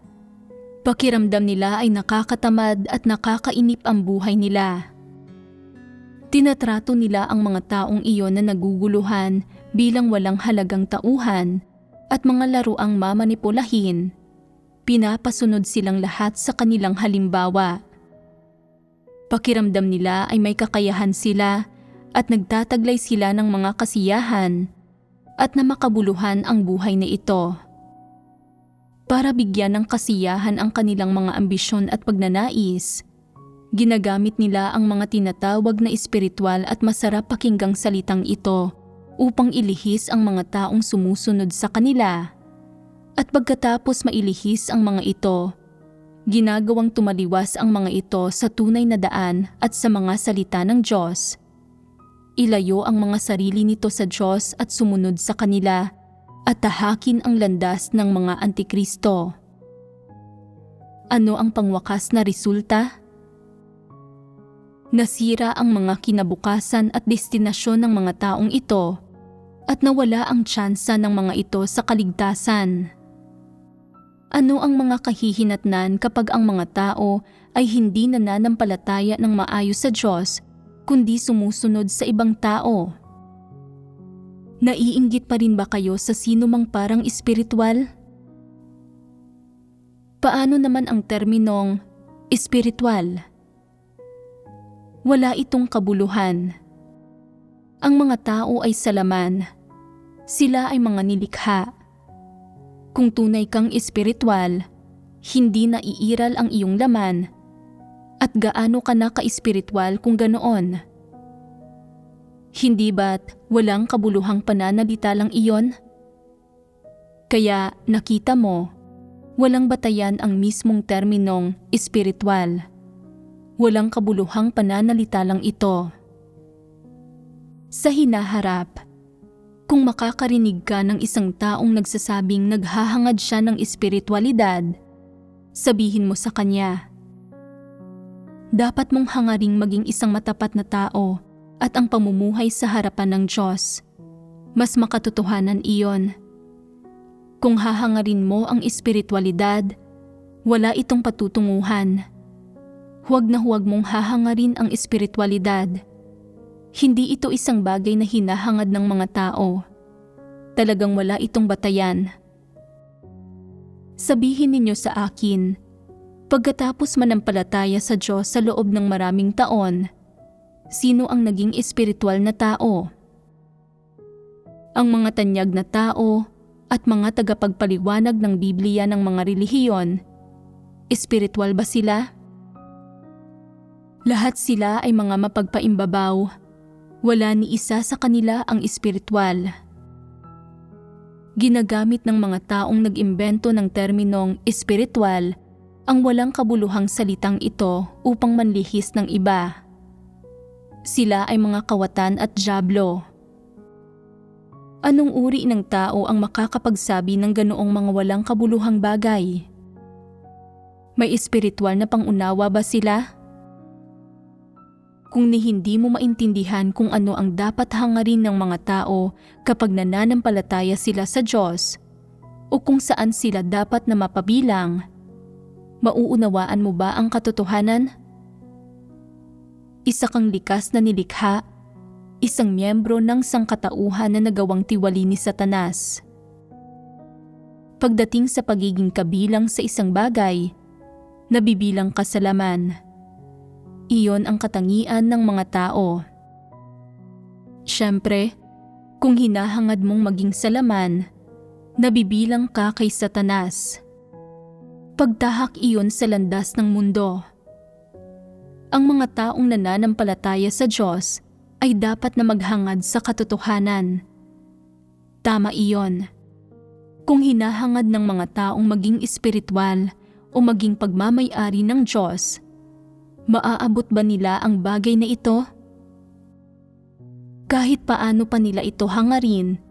pakiramdam nila ay nakakatamad at nakakainip ang buhay nila. Tinatrato nila ang mga taong iyon na naguguluhan bilang walang halagang tauhan at mga laruang mamanipulahin. Pinapasunod silang lahat sa kanilang halimbawa. Pakiramdam nila ay may kakayahan sila at nagtataglay sila ng mga kasiyahan at na makabuluhan ang buhay na ito. Para bigyan ng kasiyahan ang kanilang mga ambisyon at pagnanais, ginagamit nila ang mga tinatawag na espiritual at masarap pakinggang salitang ito upang ilihis ang mga taong sumusunod sa kanila. At pagkatapos mailihis ang mga ito, ginagawang tumaliwas ang mga ito sa tunay na daan at sa mga salita ng Diyos. Ilayo ang mga sarili nito sa Diyos at sumunod sa kanila at tahakin ang landas ng mga antikristo. Ano ang pangwakas na resulta? Nasira ang mga kinabukasan at destinasyon ng mga taong ito at nawala ang tsansa ng mga ito sa kaligtasan. Ano ang mga kahihinatnan kapag ang mga tao ay hindi nananampalataya ng maayos sa Diyos, kundi sumusunod sa ibang tao? Naiinggit pa rin ba kayo sa sino mang parang espiritual? Paano naman ang terminong espiritual? Wala itong kabuluhan. Ang mga tao ay salaman. Sila ay mga nilikha. Kung tunay kang espiritual, hindi naiiral ang iyong laman. At gaano ka na ka-espiritual kung ganoon? Hindi ba't walang kabuluhang pananalita lang iyon? Kaya nakita mo, walang batayan ang mismong terminong espiritual. Walang kabuluhang pananalita lang ito. Sa hinaharap, kung makakarinig ka ng isang taong nagsasabing naghahangad siya ng espiritualidad, sabihin mo sa kanya, dapat mong hangaring maging isang matapat na tao at ang pamumuhay sa harapan ng Diyos. Mas makatotohanan iyon. Kung hahangarin mo ang espiritualidad, wala itong patutunguhan. Huwag na huwag mong hahangarin ang espiritualidad. Hindi ito isang bagay na hinahangad ng mga tao. Talagang wala itong batayan. Sabihin ninyo sa akin, pagkatapos manampalataya sa Diyos sa loob ng maraming taon, sino ang naging espiritual na tao? Ang mga tanyag na tao at mga tagapagpaliwanag ng Biblia ng mga relihiyon, espiritual ba sila? Lahat sila ay mga mapagpaimbabaw. Wala ni isa sa kanila ang espiritual. Ginagamit ng mga taong nag-imbento ng terminong espiritual ang walang kabuluhang salitang ito upang manlihis ng iba. Sila ay mga kawatan at dyablo. Anong uri ng tao ang makakapagsabi ng ganoong mga walang kabuluhang bagay? May espiritual na pangunawa ba sila? Kung hindi mo maintindihan kung ano ang dapat hangarin ng mga tao kapag nananampalataya sila sa Diyos o kung saan sila dapat na mapabilang, mauunawaan mo ba ang katotohanan? Isa kang likas na nilikha, isang miyembro ng sangkatauhan na nagawang tiwali ni Satanas. Pagdating sa pagiging kabilang sa isang bagay, nabibilang ka sa laman. Iyon ang katangian ng mga tao. Siyempre, kung hinahangad mong maging salaman, Nabibilang ka kay Satanas. Pagtahak iyon sa landas ng mundo. Ang mga taong nananampalataya sa Diyos ay dapat na maghangad sa katotohanan. Tama iyon. Kung hinahangad ng mga taong maging espiritual o maging pagmamay-ari ng Diyos, maaabot ba nila ang bagay na ito? Kahit paano pa nila ito hangarin,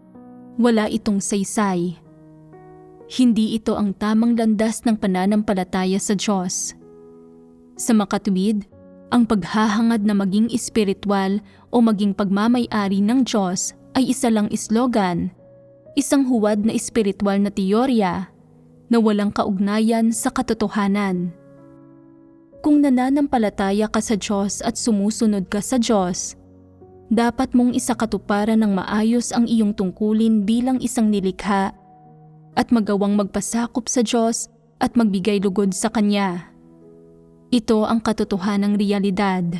wala itong saysay. Hindi ito ang tamang landas ng pananampalataya sa Diyos. Sa makatuwid, ang paghahangad na maging espiritual o maging pagmamay-ari ng Diyos ay isa lang slogan, isang huwad na espiritual na teorya na walang kaugnayan sa katotohanan. Kung nananampalataya ka sa Diyos at sumusunod ka sa Diyos, dapat mong isakatuparan ng maayos ang iyong tungkulin bilang isang nilikha at magawang magpasakop sa Diyos at magbigay lugod sa Kanya. Ito ang katotohanang realidad.